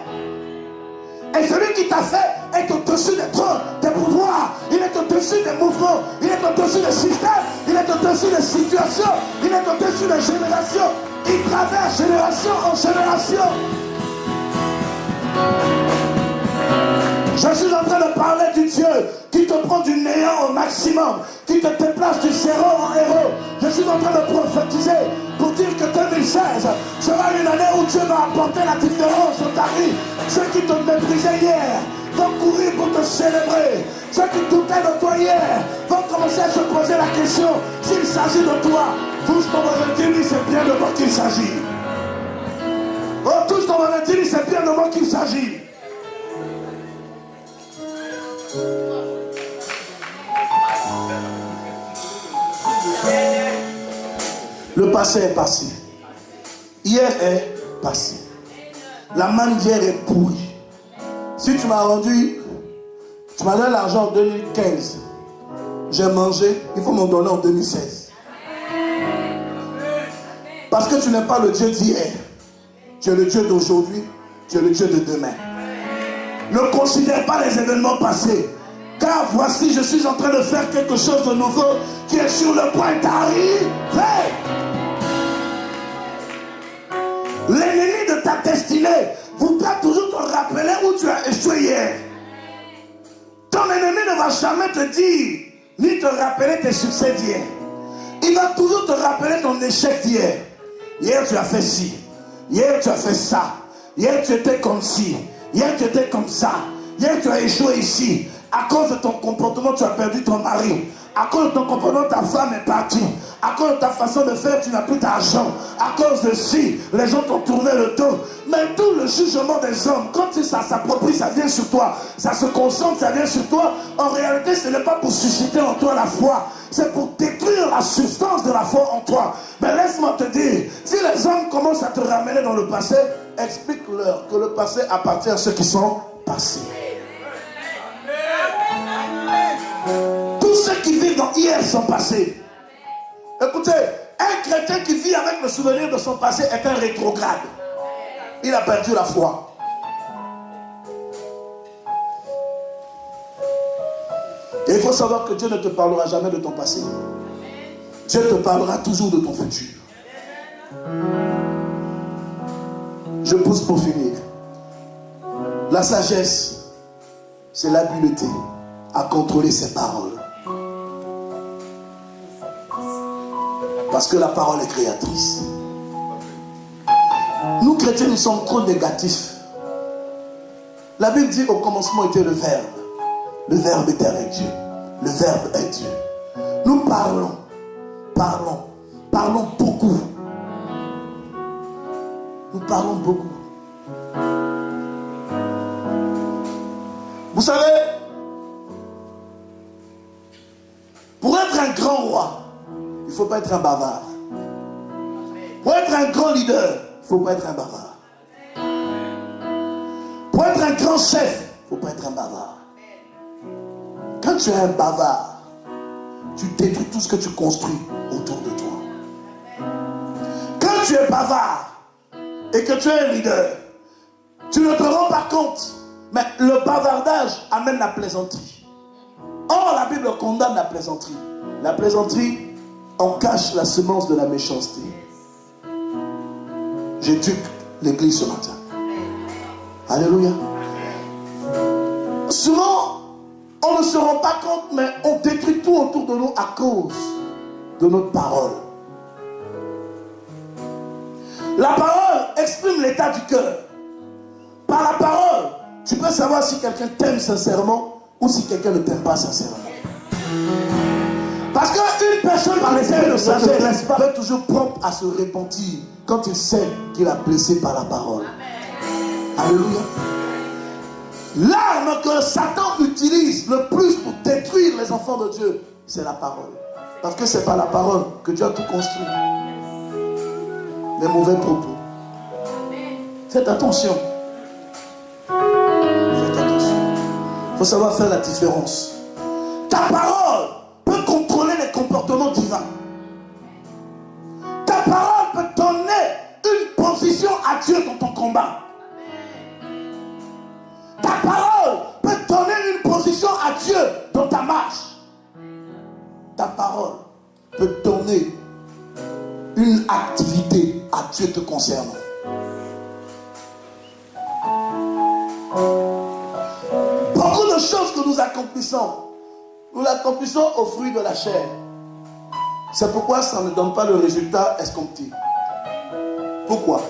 Et celui qui t'a fait est au-dessus des trônes, des pouvoirs, il est au-dessus des mouvements, il est au-dessus des systèmes, il est au-dessus des situations, il est au-dessus des générations, il traverse génération en génération. Je suis en train de parler du Dieu qui te prend du néant au maximum, qui te déplace du zéro en héros. Je suis en train de prophétiser pour dire que 2016 sera une année où Dieu va apporter la différence dans ta vie. Ceux qui te méprisaient hier vont courir pour te célébrer. Ceux qui doutaient de toi hier vont commencer à se poser la question s'il s'agit de toi. Tous ton voisin, dis-lui, c'est bien de moi qu'il s'agit. Oh, tous ton voisin, dis-lui, c'est bien de moi qu'il s'agit. Le passé est passé. Hier est passé. La manne d'hier est pourrie. Si tu m'as rendu, tu m'as donné l'argent en 2015, j'ai mangé, il faut m'en donner en 2016. Parce que tu n'es pas le Dieu d'hier. Tu es le Dieu d'aujourd'hui, tu es le Dieu de demain. Ne considère pas les événements passés. Car voici, je suis en train de faire quelque chose de nouveau qui est sur le point d'arriver. L'ennemi de ta destinée voudra toujours te rappeler où tu as échoué hier. Ton ennemi ne va jamais te dire, ni te rappeler tes succès d'hier. Il va toujours te rappeler ton échec d'hier. Hier tu as fait ci. Hier tu as fait ça. Hier tu étais comme ci. Hier tu étais comme ça. Hier tu as échoué ici. À cause de ton comportement, tu as perdu ton mari. À cause de ton comportement, ta femme est partie. À cause de ta façon de faire, tu n'as plus d'argent. À cause de ci, les gens t'ont tourné le dos. Mais tout le jugement des hommes, quand ça s'approprie, ça vient sur toi. Ça se concentre, ça vient sur toi. En réalité, ce n'est pas pour susciter en toi la foi. C'est pour détruire la substance de la foi en toi. Mais laisse-moi te dire, si les hommes commencent à te ramener dans le passé, explique-leur que le passé appartient à ceux qui sont passés. Tous ceux qui vivent dans hier sont passés. Écoutez, un chrétien qui vit avec le souvenir de son passé est un rétrograde. Il a perdu la foi. Et il faut savoir que Dieu ne te parlera jamais de ton passé. Dieu te parlera toujours de ton futur. Je pousse pour finir. La sagesse, c'est l'habileté à contrôler ses paroles. Parce que la parole est créatrice. Nous chrétiens, nous sommes trop négatifs. La Bible dit au commencement était le Verbe. Le Verbe était avec Dieu. Le Verbe est Dieu. Nous parlons beaucoup. Nous parlons beaucoup. Vous savez, Pour être un grand roi, il ne faut pas être un bavard. Pour être un grand leader, il ne faut pas être un bavard. Pour être un grand chef, il ne faut pas être un bavard. Quand tu es un bavard, tu détruis tout ce que tu construis autour de toi. Quand tu es bavard et que tu es un leader, tu ne te rends pas compte, mais le bavardage amène la plaisanterie. Or, la Bible condamne la plaisanterie. La plaisanterie en cache la semence de la méchanceté. J'éduque l'église ce matin. Alléluia. Souvent, on ne se rend pas compte, mais on détruit tout autour de nous à cause de notre parole. La parole exprime l'état du cœur. Par la parole, tu peux savoir si quelqu'un t'aime sincèrement ou si quelqu'un ne t'aime pas sincèrement. Parce qu'une personne par l'esprit de sagesse peut toujours propre à se repentir quand il sait qu'il a blessé par la parole. Alléluia. L'arme que Satan utilise le plus pour détruire les enfants de Dieu, c'est la parole. Parce que c'est par la parole que Dieu a tout construit. Les mauvais propos. Faites attention. Faites attention. Il faut savoir faire la différence. Ta parole peut contrôler les comportements divins. Ta parole peut donner une position à Dieu dans ton combat. Ta parole peut donner une position à Dieu dans ta marche. Ta parole peut donner une activité à Dieu te concernant. Beaucoup de choses que nous l'accomplissons au fruit de la chair. C'est pourquoi ça ne donne pas le résultat escompté. Pourquoi?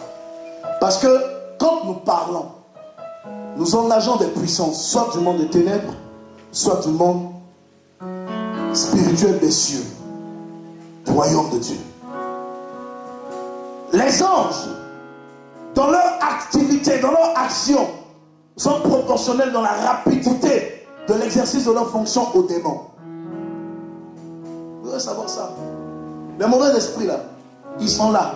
Parce que quand nous parlons, nous engageons des puissances, soit du monde des ténèbres, soit du monde spirituel des cieux, du royaume de Dieu. Les anges, dans leur activité, dans leur action, sont proportionnels dans la rapidité de l'exercice de leur fonction aux démons. Vous devez savoir ça. Les mauvais esprits là, ils sont là.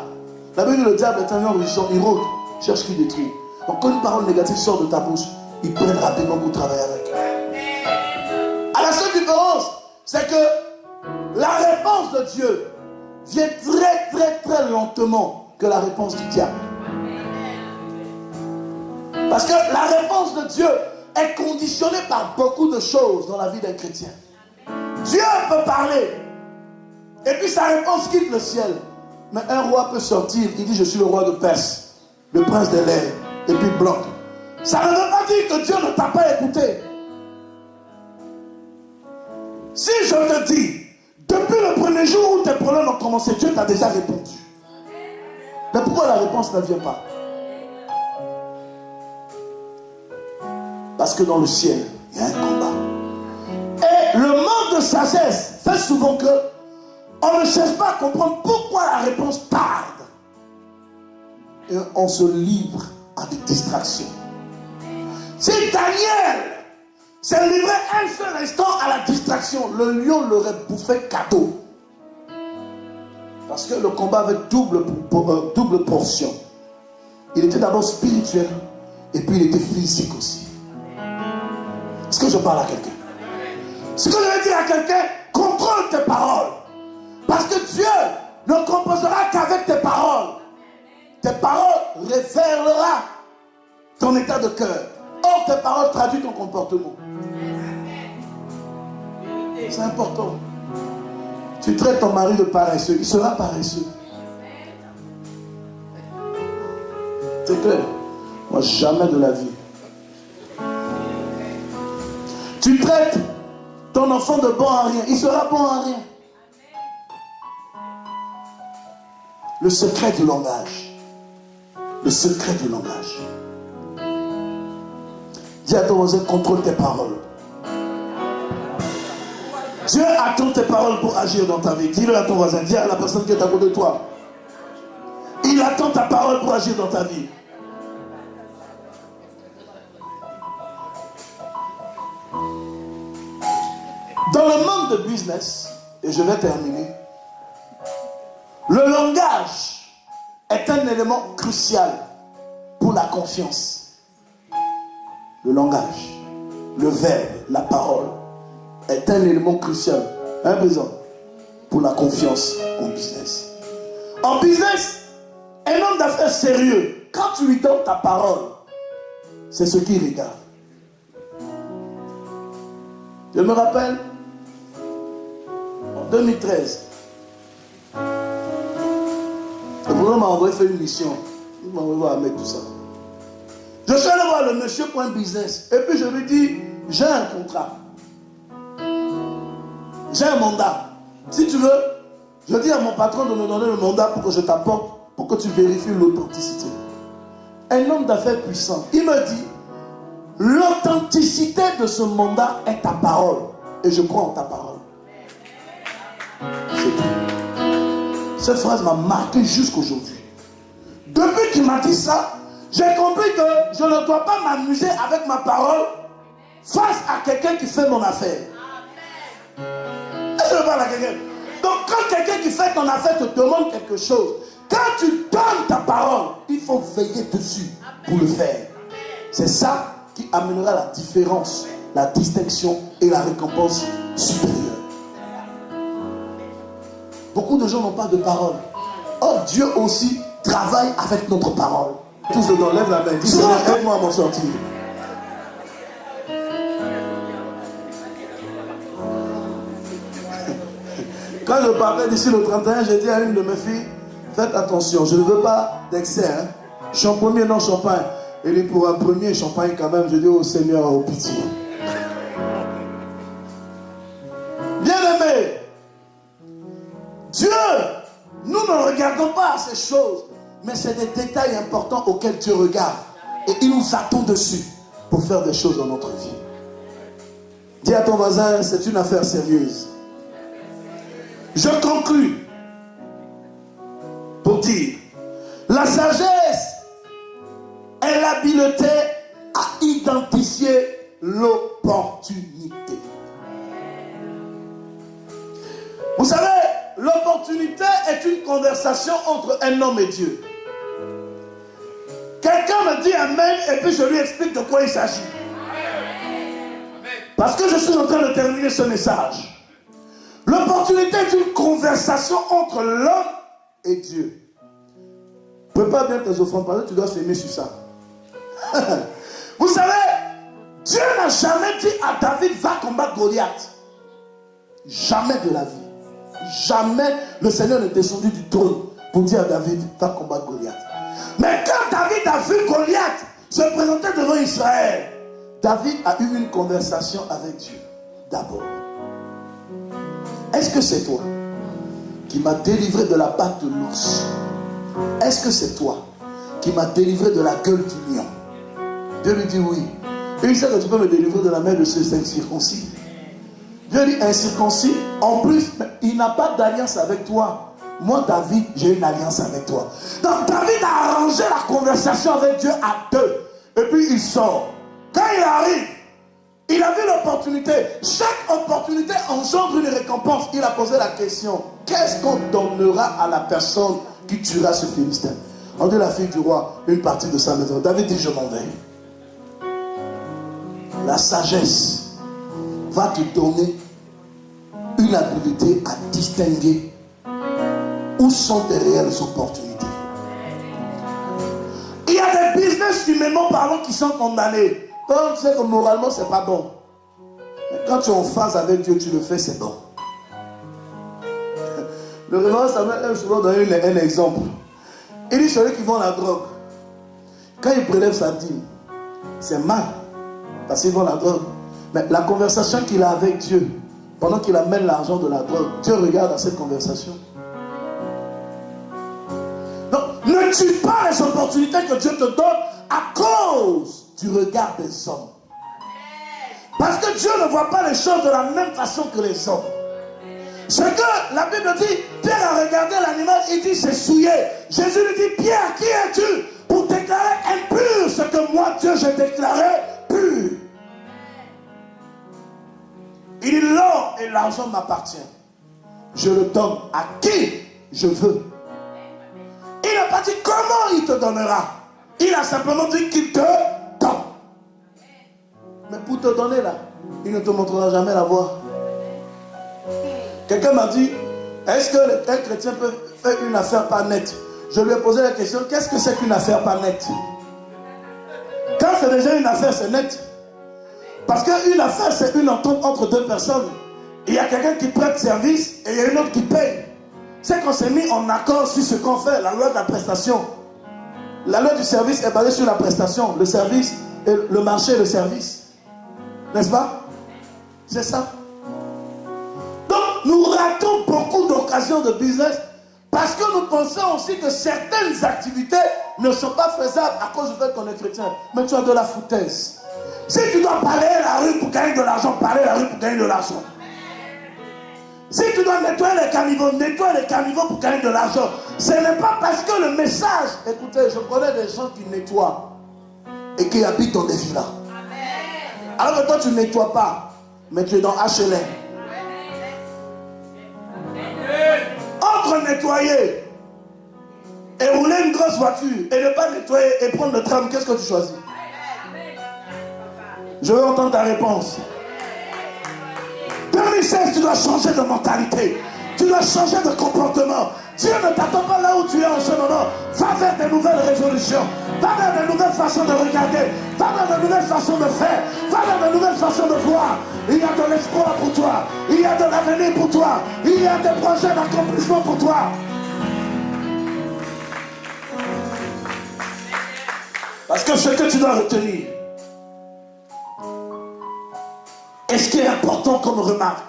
La Bible dit le diable est un lion rugissant, il rôde, cherche qui détruit. Donc quand une parole négative sort de ta bouche, ils prennent rapidement pour travailler avec. À la seule différence, c'est que la réponse de Dieu vient très lentement que la réponse du diable. Parce que la réponse de Dieu est conditionnée par beaucoup de choses dans la vie d'un chrétien. Dieu peut parler et puis sa réponse quitte le ciel. Mais un roi peut sortir, il dit je suis le roi de Perse, le prince des lèvres, et puis bloque. Ça ne veut pas dire que Dieu ne t'a pas écouté. Si je te dis, depuis le premier jour où tes problèmes ont commencé, Dieu t'a déjà répondu. Mais pourquoi la réponse ne vient pas? Parce que dans le ciel, il y a un combat. Et le manque de sagesse fait souvent que on ne cherche pas à comprendre pourquoi la réponse tarde. Et on se livre à des distractions. Si Daniel s'est livré un seul instant à la distraction, le lion l'aurait bouffé cadeau. Parce que le combat avait double portion. Il était d'abord spirituel et puis il était physique aussi. Est-ce que je parle à quelqu'un? Ce que je veux dire à quelqu'un, contrôle tes paroles. Parce que Dieu ne composera qu'avec tes paroles. Tes paroles révélera ton état de cœur. Or, tes paroles traduisent ton comportement. C'est important. Tu traites ton mari de paresseux, il sera paresseux. C'est clair. Moi, jamais de la vie. Tu traites ton enfant de bon à rien, il sera bon à rien. Le secret du langage. Le secret du langage. Dis à ton voisin, contrôle tes paroles. Dieu attend tes paroles pour agir dans ta vie. Dis-le à ton voisin, dis à la personne qui est à côté de toi. Il attend ta parole pour agir dans ta vie. Dans le monde de business, Et je vais terminer. Le langage est un élément crucial pour la confiance. Le langage, le verbe, la parole est un élément crucial, hein, présent, pour la confiance en business. En business, un homme d'affaires sérieux, quand tu lui donnes ta parole, c'est ce qu'il regarde. Je me rappelle, en 2013, le gouvernement m'a envoyé faire une mission. Il m'a envoyé voir mettre tout ça. Je suis allé voir le monsieur pour un business. Et puis je lui dis, j'ai un contrat. J'ai un mandat. Si tu veux, je dis à mon patron de me donner le mandat pour que je t'apporte, pour que tu vérifies l'authenticité. Un homme d'affaires puissant. Il me dit, l'authenticité de ce mandat est ta parole. Et je crois en ta parole. C'est tout. Cette phrase m'a marqué jusqu'aujourd'hui. Depuis qu'il m'a dit ça, j'ai compris que je ne dois pas m'amuser avec ma parole face à quelqu'un qui fait mon affaire. Est-ce que je parle à quelqu'un? Donc quand quelqu'un qui fait ton affaire te demande quelque chose, quand tu donnes ta parole, il faut veiller dessus pour le faire. C'est ça qui amènera la différence, la distinction et la récompense supérieure. Beaucoup de gens n'ont pas de parole. Or, Dieu aussi travaille avec notre parole. Tous dedans, lève la main. Dis, Seigneur, aide-moi à m'en sortir. Quand je partais d'ici le 31, j'ai dit à une de mes filles, faites attention, je ne veux pas d'excès. Hein. Champagner, non champagne. Et dit, pour un premier champagne quand même, je dis au Seigneur, au pitié. Bien-aimé, Dieu, nous ne regardons pas à ces choses, mais c'est des détails importants auxquels Dieu regarde. Et il nous attend dessus pour faire des choses dans notre vie. Dis à ton voisin, c'est une affaire sérieuse. Je conclus pour dire, la sagesse est l'habileté à identifier l'opportunité. Vous savez, l'opportunité est une conversation entre un homme et Dieu. Quelqu'un me dit amen et puis je lui explique de quoi il s'agit. Parce que je suis en train de terminer ce message. L'opportunité est une conversation entre l'homme et Dieu. Prépare bien tes offrandes parce que tu dois s'aimer sur ça. Vous savez, Dieu n'a jamais dit à David va combattre Goliath. Jamais de la vie. Jamais le Seigneur n'est descendu du trône pour dire à David va combattre Goliath. Mais quand David a vu Goliath se présenter devant Israël, David a eu une conversation avec Dieu d'abord. Est-ce que c'est toi qui m'as délivré de la patte de l'ours? Est-ce que c'est toi qui m'as délivré de la gueule du lion? Dieu lui dit oui. Et il sait que tu peux me délivrer de la main de ce incirconcis. Dieu dit incirconcis. En plus, il n'a pas d'alliance avec toi. Moi, David, j'ai une alliance avec toi. Donc, David a arrangé la conversation avec Dieu à deux. Et puis, il sort. Quand il arrive, il a vu l'opportunité. Chaque opportunité engendre une récompense. Il a posé la question, qu'est-ce qu'on donnera à la personne qui tuera ce Philistin? On dit la fille du roi, une partie de sa maison. David dit, je m'en vais. La sagesse va te donner une habilité à distinguer où sont tes réelles opportunités. Il y a des business humainement parlant qui sont condamnés. Quand tu sais que moralement c'est pas bon. Mais quand tu es en phase avec Dieu, tu le fais, c'est bon. Le révérend Samuel aime souvent donner un exemple. Il dit celui qui vend la drogue, quand il prélève sa dîme, c'est mal. Parce qu'il vend la drogue. Mais la conversation qu'il a avec Dieu, pendant qu'il amène l'argent de la drogue, Dieu regarde à cette conversation. Donc, ne tue pas les opportunités que Dieu te donne à cause du regard des hommes. Parce que Dieu ne voit pas les choses de la même façon que les hommes. Ce que la Bible dit, Pierre a regardé l'animal, il dit c'est souillé. Jésus lui dit, Pierre, qui es-tu pour déclarer impur ce que moi, Dieu, j'ai déclaré pur? Il dit, l'or et l'argent m'appartiennent. je le donne à qui je veux. Il n'a pas dit comment il te donnera. Il a simplement dit qu'il te donne. Mais pour te donner là, il ne te montrera jamais la voie. Quelqu'un m'a dit, est-ce qu'un chrétien peut faire une affaire pas nette? Je lui ai posé la question, qu'est-ce que c'est qu'une affaire pas nette? Quand c'est déjà une affaire, c'est net. Parce qu'une affaire, c'est une entente entre deux personnes. Il y a quelqu'un qui prête service et il y a une autre qui paye. C'est qu'on s'est mis en accord sur ce qu'on fait, la loi de la prestation. La loi du service est basée sur la prestation, le service, et le marché et le service. N'est-ce pas? C'est ça. Donc, nous ratons beaucoup d'occasions de business parce que nous pensons aussi que certaines activités ne sont pas faisables à cause du fait qu'on est chrétien. Mais tu as de la foutaise. Si tu dois balayer la rue pour gagner de l'argent, balayer la rue pour gagner de l'argent. Si tu dois nettoyer les caniveaux, nettoie les caniveaux pour gagner de l'argent. Ce n'est pas parce que le message... Écoutez, je connais des gens qui nettoient et qui habitent dans des villas. Alors que toi, tu ne nettoies pas, mais tu es dans HLM. Entre nettoyer et rouler une grosse voiture et ne pas nettoyer et prendre le tram, qu'est-ce que tu choisis? Je veux entendre ta réponse. 2016, tu dois changer de mentalité. Tu dois changer de comportement. Dieu ne t'attend pas là où tu es en ce moment. Va vers des nouvelles résolutions. Va vers des nouvelles façons de regarder. Va vers des nouvelles façons de faire. Va vers des nouvelles façons de voir. Il y a de l'espoir pour toi. Il y a de l'avenir pour toi. Il y a des projets d'accomplissement pour toi. Parce que ce que tu dois retenir, et ce qui est important comme remarque,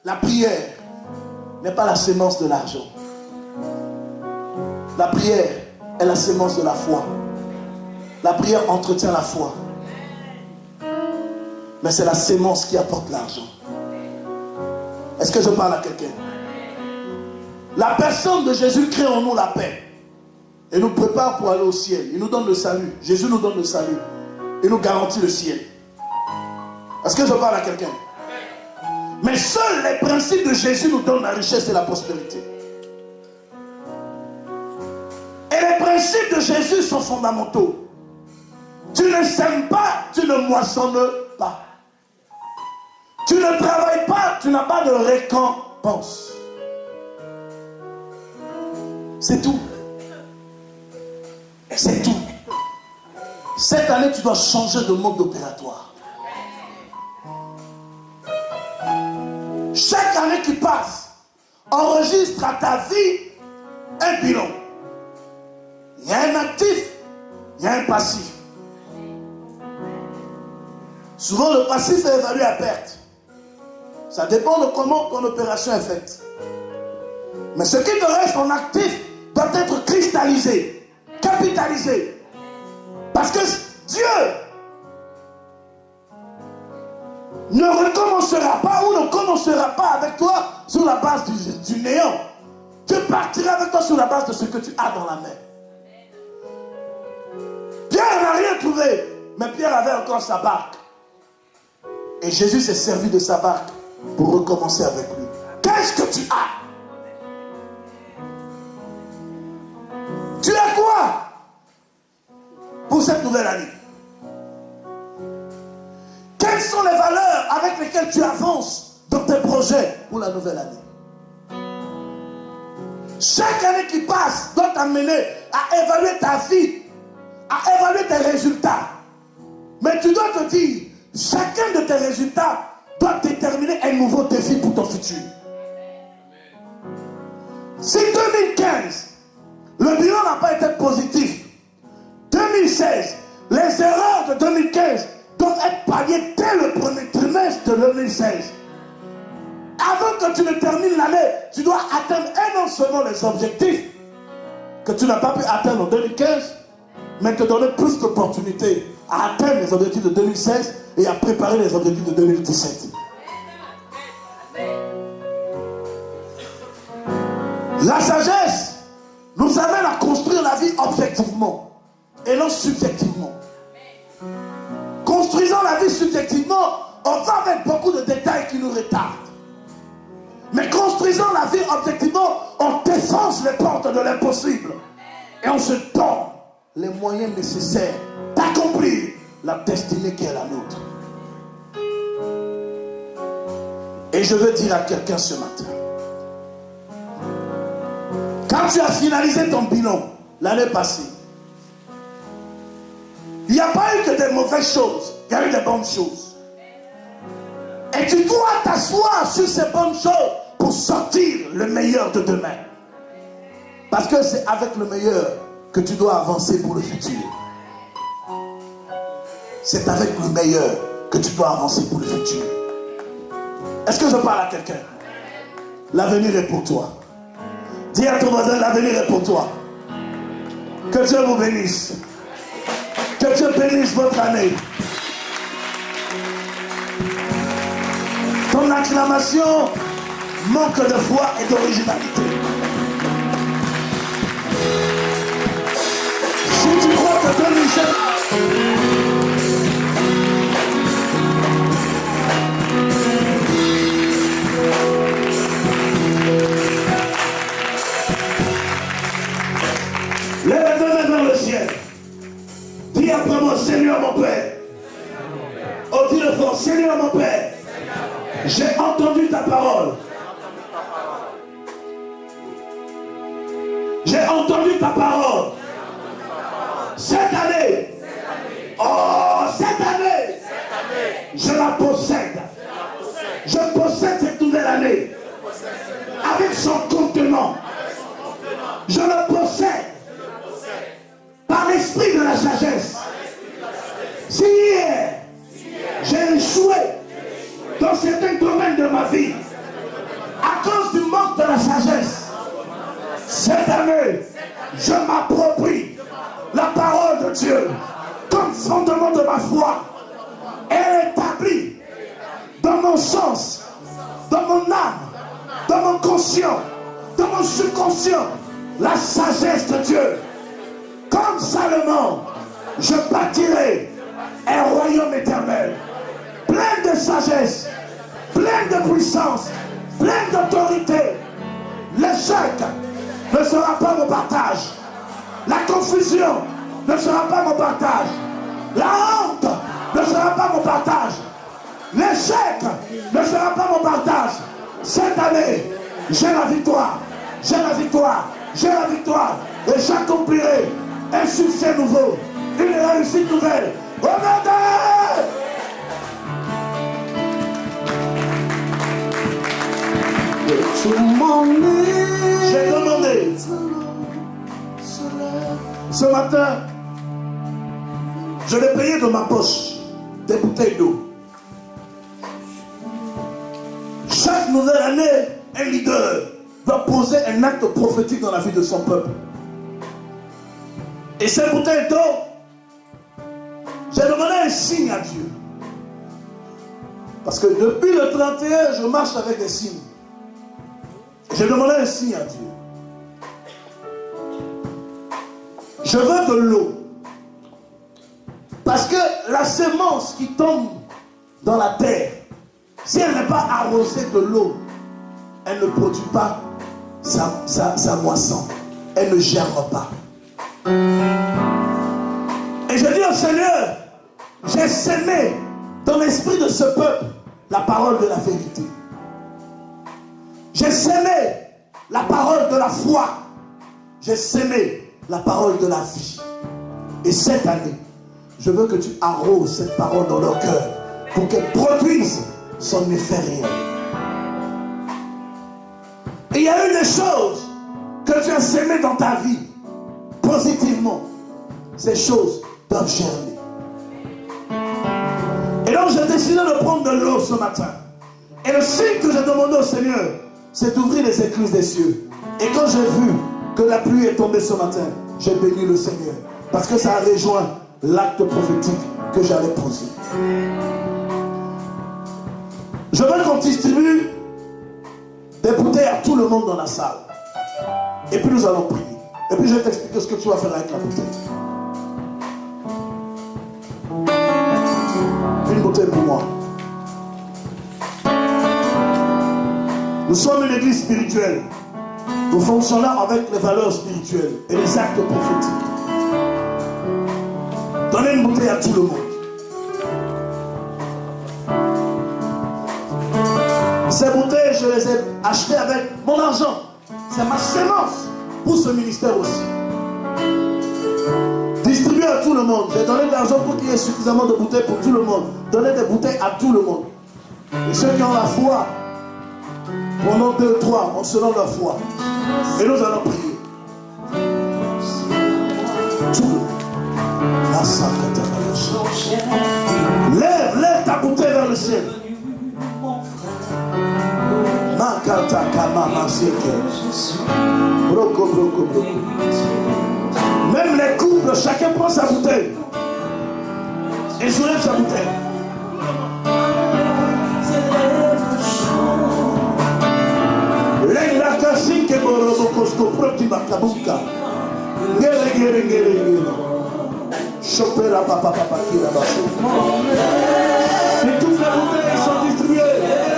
la prière n'est pas la sémence de l'argent. La prière est la sémence de la foi. La prière entretient la foi. Mais c'est la sémence qui apporte l'argent. Est-ce que je parle à quelqu'un? La personne de Jésus crée en nous la paix. Et nous prépare pour aller au ciel. Il nous donne le salut. Jésus nous donne le salut. Il nous garantit le ciel. Est-ce que je parle à quelqu'un? Mais seuls les principes de Jésus nous donnent la richesse et la prospérité. Et les principes de Jésus sont fondamentaux. Tu ne sèmes pas, tu ne moissonnes pas. Tu ne travailles pas, tu n'as pas de récompense. C'est tout. C'est tout. Cette année, tu dois changer de mode opératoire. Chaque année qui passe, enregistre à ta vie un bilan. Il y a un actif, il y a un passif. Souvent, le passif est évalué à perte. Ça dépend de comment ton opération est faite. Mais ce qui te reste en actif doit être cristallisé, capitalisé. Parce que Dieu ne recommencera pas ou ne commencera pas avec toi sur la base du néant. Dieu partira avec toi sur la base de ce que tu as dans la main. Pierre n'a rien trouvé, mais Pierre avait encore sa barque. Et Jésus s'est servi de sa barque pour recommencer avec lui. Qu'est-ce que tu as? Tu as quoi pour cette nouvelle année? Quelles sont les valeurs avec lesquelles tu avances dans tes projets pour la nouvelle année? Chaque année qui passe doit t'amener à évaluer ta vie, à évaluer tes résultats. Mais tu dois te dire, chacun de tes résultats doit déterminer un nouveau défi pour ton futur. Si 2015, le bilan n'a pas été positif, 2016, les erreurs de 2015 doivent être palliées dès le premier trimestre de 2016. Avant que tu ne termines l'année, tu dois atteindre non seulement les objectifs que tu n'as pas pu atteindre en 2015, mais te donner plus d'opportunités à atteindre les objectifs de 2016 et à préparer les objectifs de 2017. La sagesse nous amène à construire la vie objectivement et non subjectivement. Construisant la vie subjectivement, on va avec beaucoup de détails qui nous retardent. Mais construisant la vie objectivement, on défonce les portes de l'impossible. Et on se donne les moyens nécessaires d'accomplir la destinée qui est la nôtre. Et je veux dire à quelqu'un ce matin, quand tu as finalisé ton bilan l'année passée, il n'y a pas eu que des mauvaises choses, il y a eu des bonnes choses. Et tu dois t'asseoir sur ces bonnes choses pour sortir le meilleur de demain. Parce que c'est avec le meilleur que tu dois avancer pour le futur. C'est avec le meilleur que tu dois avancer pour le futur. Est-ce que je parle à quelqu'un? L'avenir est pour toi. Dis à ton voisin, l'avenir est pour toi. Que Dieu vous bénisse. Que Dieu bénisse votre année. Ton acclamation manque de foi et d'originalité. Si tu crois que Dieu nous aime, lève les deux mains dans le ciel. Dis après moi, Seigneur mon Père. Oh, dis-le fort, Seigneur mon Père. J'ai entendu ta parole. J'ai entendu ta parole. Cette année. Oh, cette année. Je la possède. Je possède cette nouvelle année. Avec son contenant. Je le possède. Par l'esprit de la sagesse. Si hier j'ai échoué dans certains domaines de ma vie à cause du manque de la sagesse, cette année je m'approprie la parole de Dieu comme fondement de ma foi. Elle établit dans mon sens, dans mon âme, dans mon conscient, dans mon subconscient la sagesse de Dieu. Comme Salomon, je bâtirai un royaume éternel, plein de sagesse, plein de puissance, plein d'autorité. L'échec ne sera pas mon partage. La confusion ne sera pas mon partage. La honte ne sera pas mon partage. L'échec ne sera pas mon partage. Cette année, j'ai la victoire. J'ai la victoire. J'ai la victoire. Et j'accomplirai un succès nouveau, une réussite nouvelle. Regardez! J'ai demandé ce matin, je l'ai payé de ma poche des bouteilles d'eau. Chaque nouvelle année, un leader doit poser un acte prophétique dans la vie de son peuple. Et ces bouteilles d'eau, j'ai demandé un signe à Dieu. Parce que depuis le 31, je marche avec des signes. J'ai demandé un signe à Dieu. Je veux de l'eau. Parce que la semence qui tombe dans la terre, si elle n'est pas arrosée de l'eau, elle ne produit pas sa moisson. Elle ne germe pas. Et je dis au Seigneur, j'ai sémé dans l'esprit de ce peuple la parole de la vérité. J'ai sémé la parole de la foi. J'ai sémé la parole de la vie. Et cette année, je veux que tu arroses cette parole dans leur cœur pour qu'elle produise son effet réel. Et il y a eu des choses que tu as sémées dans ta vie positivement. Ces choses doivent germer. Et donc j'ai décidé de prendre de l'eau ce matin. Et le signe que j'ai demandé au Seigneur, c'est d'ouvrir les écluses des cieux. Et quand j'ai vu que la pluie est tombée ce matin, j'ai béni le Seigneur. Parce que ça a rejoint l'acte prophétique que j'allais poser. Je veux qu'on distribue des bouteilles à tout le monde dans la salle. Et puis nous allons prier. Et puis je vais t'expliquer ce que tu vas faire avec la bouteille. Une bouteille pour moi. Nous sommes une église spirituelle. Nous fonctionnons avec les valeurs spirituelles et les actes prophétiques. Donnez une bouteille à tout le monde. Ces bouteilles, je les ai achetées avec mon argent. C'est ma sémence pour ce ministère aussi. Distribuer à tout le monde. J'ai donné de l'argent pour qu'il y ait suffisamment de bouteilles pour tout le monde. Donner des bouteilles à tout le monde. Et ceux qui ont la foi, pendant 2, 3, en selon leur foi. Et nous allons prier. Tout le monde. Lève ta bouteille vers le ciel. Même les couples, chacun prend sa bouteille et soulève sa bouteille. Choper la papa qui là-bas. Et toutes les bouteilles sont distribuées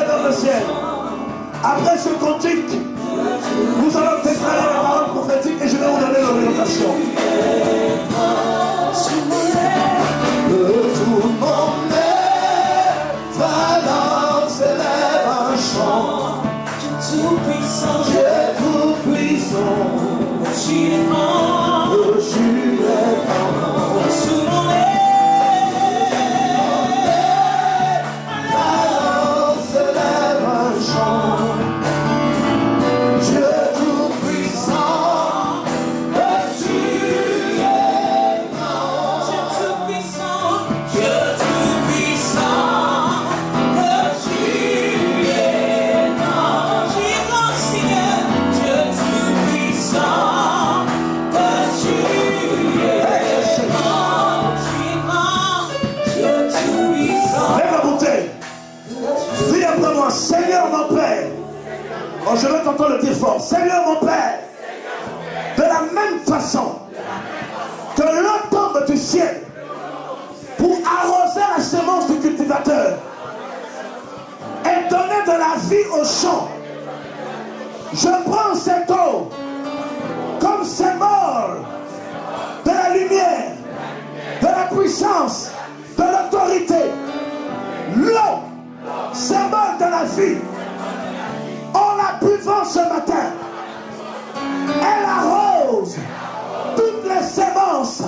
dans le ciel. Après ce cantique, nous allons déclarer la parole prophétique et je vais vous donner l'orientation. Tout le monde alors s'élève un chant. Dieu tout-puissant, tu es grand, tu es grand. Sous mon alors s'élève un chant. Dieu tout-puissant, tu es grand. Dieu tout-puissant, Dieu tout-puissant, tu es grand. Tu es grand, Seigneur, Dieu tout-puissant, tu es grand. Tu es grand, Dieu tout-puissant. Lève la bouteille. Dis après moi, Seigneur mon Père. Oh, je veux t'entendre le dire fort. Seigneur mon Père. De la même façon que l'eau tombe du ciel pour arroser la semence du cultivateur et donner de la vie au champ, je prends cette eau comme symbole de la lumière, de la puissance, de l'autorité. L'eau, symbole de la vie. En la buvant ce matin, elle arrose toutes les semences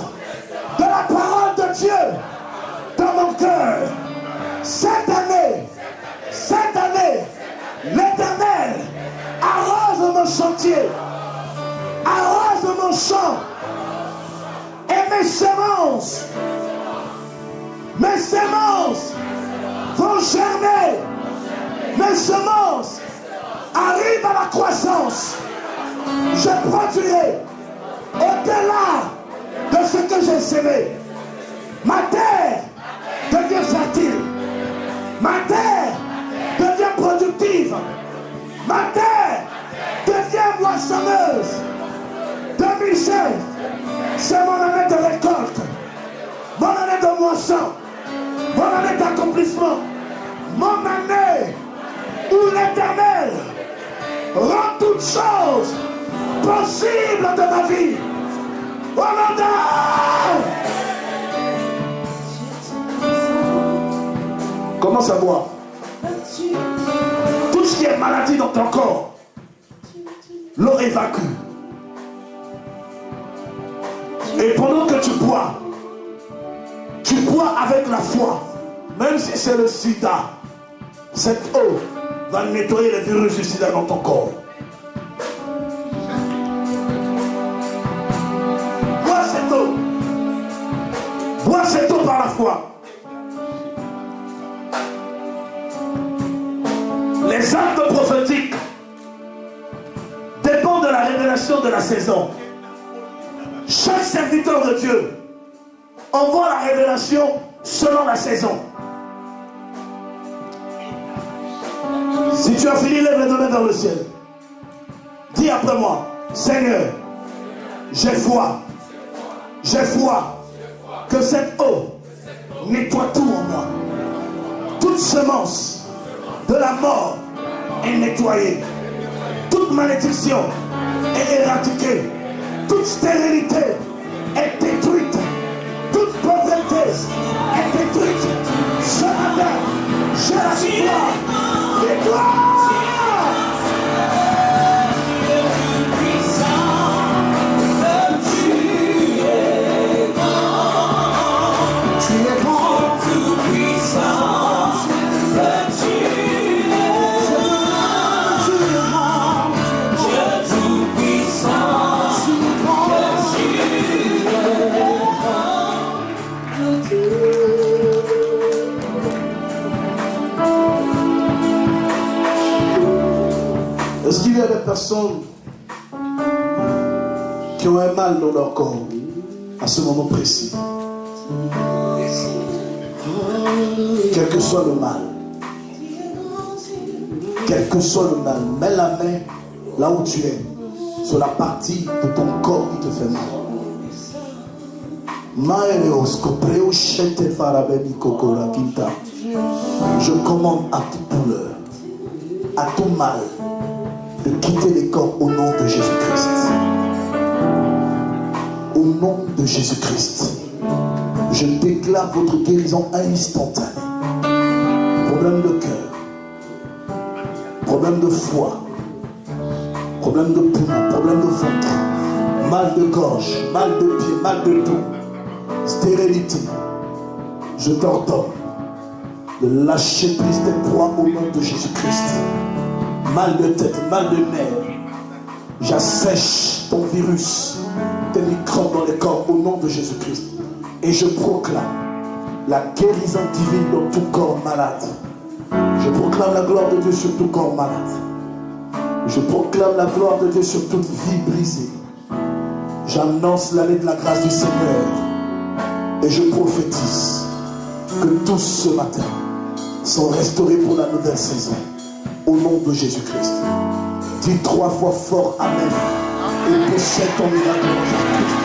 de la parole de Dieu dans mon cœur. Cette année, l'Éternel arrose mon chantier, arrose mon champ et mes semences vont germer, mes semences arrivent à la croissance. Je produirai au-delà de ce que j'ai semé. Ma terre devient fertile. Ma terre devient productive. Ma terre devient moissonneuse. 2016, c'est mon année de récolte, mon année de moisson, mon année d'accomplissement, mon année où l'Éternel rend toutes choses possibles de ma vie. Au nom de... Commence à boire. Tout ce qui est maladie dans ton corps, l'eau évacue. Et pendant que tu bois avec la foi, même si c'est le sida, cette eau va nettoyer les virus du sida dans ton corps. Bois cette eau. Bois cette eau par la foi. Les actes prophétiques dépendent de la révélation de la saison. Chaque serviteur de Dieu envoie la révélation selon la saison. Si tu as fini, lève les deux mains vers le ciel. Dis après moi, Seigneur, j'ai foi que cette eau nettoie tout en moi. Toute semence de la mort est nettoyée. malédiction est éradiquée. Toute stérilité est détruite. Toute pauvreté est détruite. Ce matin, j'ai la victoire. Victoire! Est-ce qu'il y a des personnes qui ont un mal dans leur corps à ce moment précis? Quel que soit le mal, quel que soit le mal, mets la main là où tu es, sur la partie de ton corps qui te fait mal. Je commande à toute douleur, à tout mal, de quitter les corps au nom de Jésus-Christ. Au nom de Jésus-Christ, je déclare votre guérison instantanée. Problème de cœur, problème de foie, problème de poumon, problème de ventre, mal de gorge, mal de pied, mal de dos, stérilité. Je t'ordonne de lâcher prise des poids au nom de Jésus-Christ. Mal de tête, mal de nerfs, j'assèche ton virus, tes microbes dans les corps au nom de Jésus-Christ. Et je proclame la guérison divine dans tout corps malade. Je proclame la gloire de Dieu sur tout corps malade. Je proclame la gloire de Dieu sur toute vie brisée. J'annonce l'année de la grâce du Seigneur. Et je prophétise que tous ce matin sont restaurés pour la nouvelle saison. Au nom de Jésus-Christ. Dis 3 fois fort Amen. Et possède ton miracle en Jésus-Christ.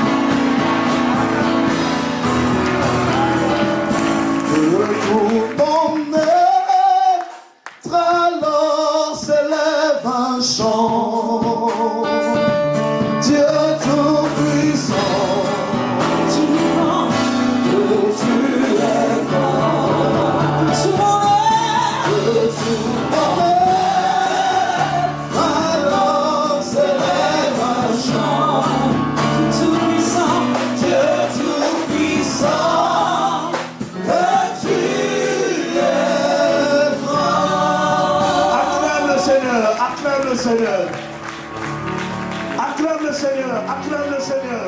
Que tout ton être alors s'élève un chant. Dieu tout-puissant, tu rends que tu es grand. Sur mon être, sur mon être. Acclame le Seigneur, acclame le Seigneur, acclame le Seigneur.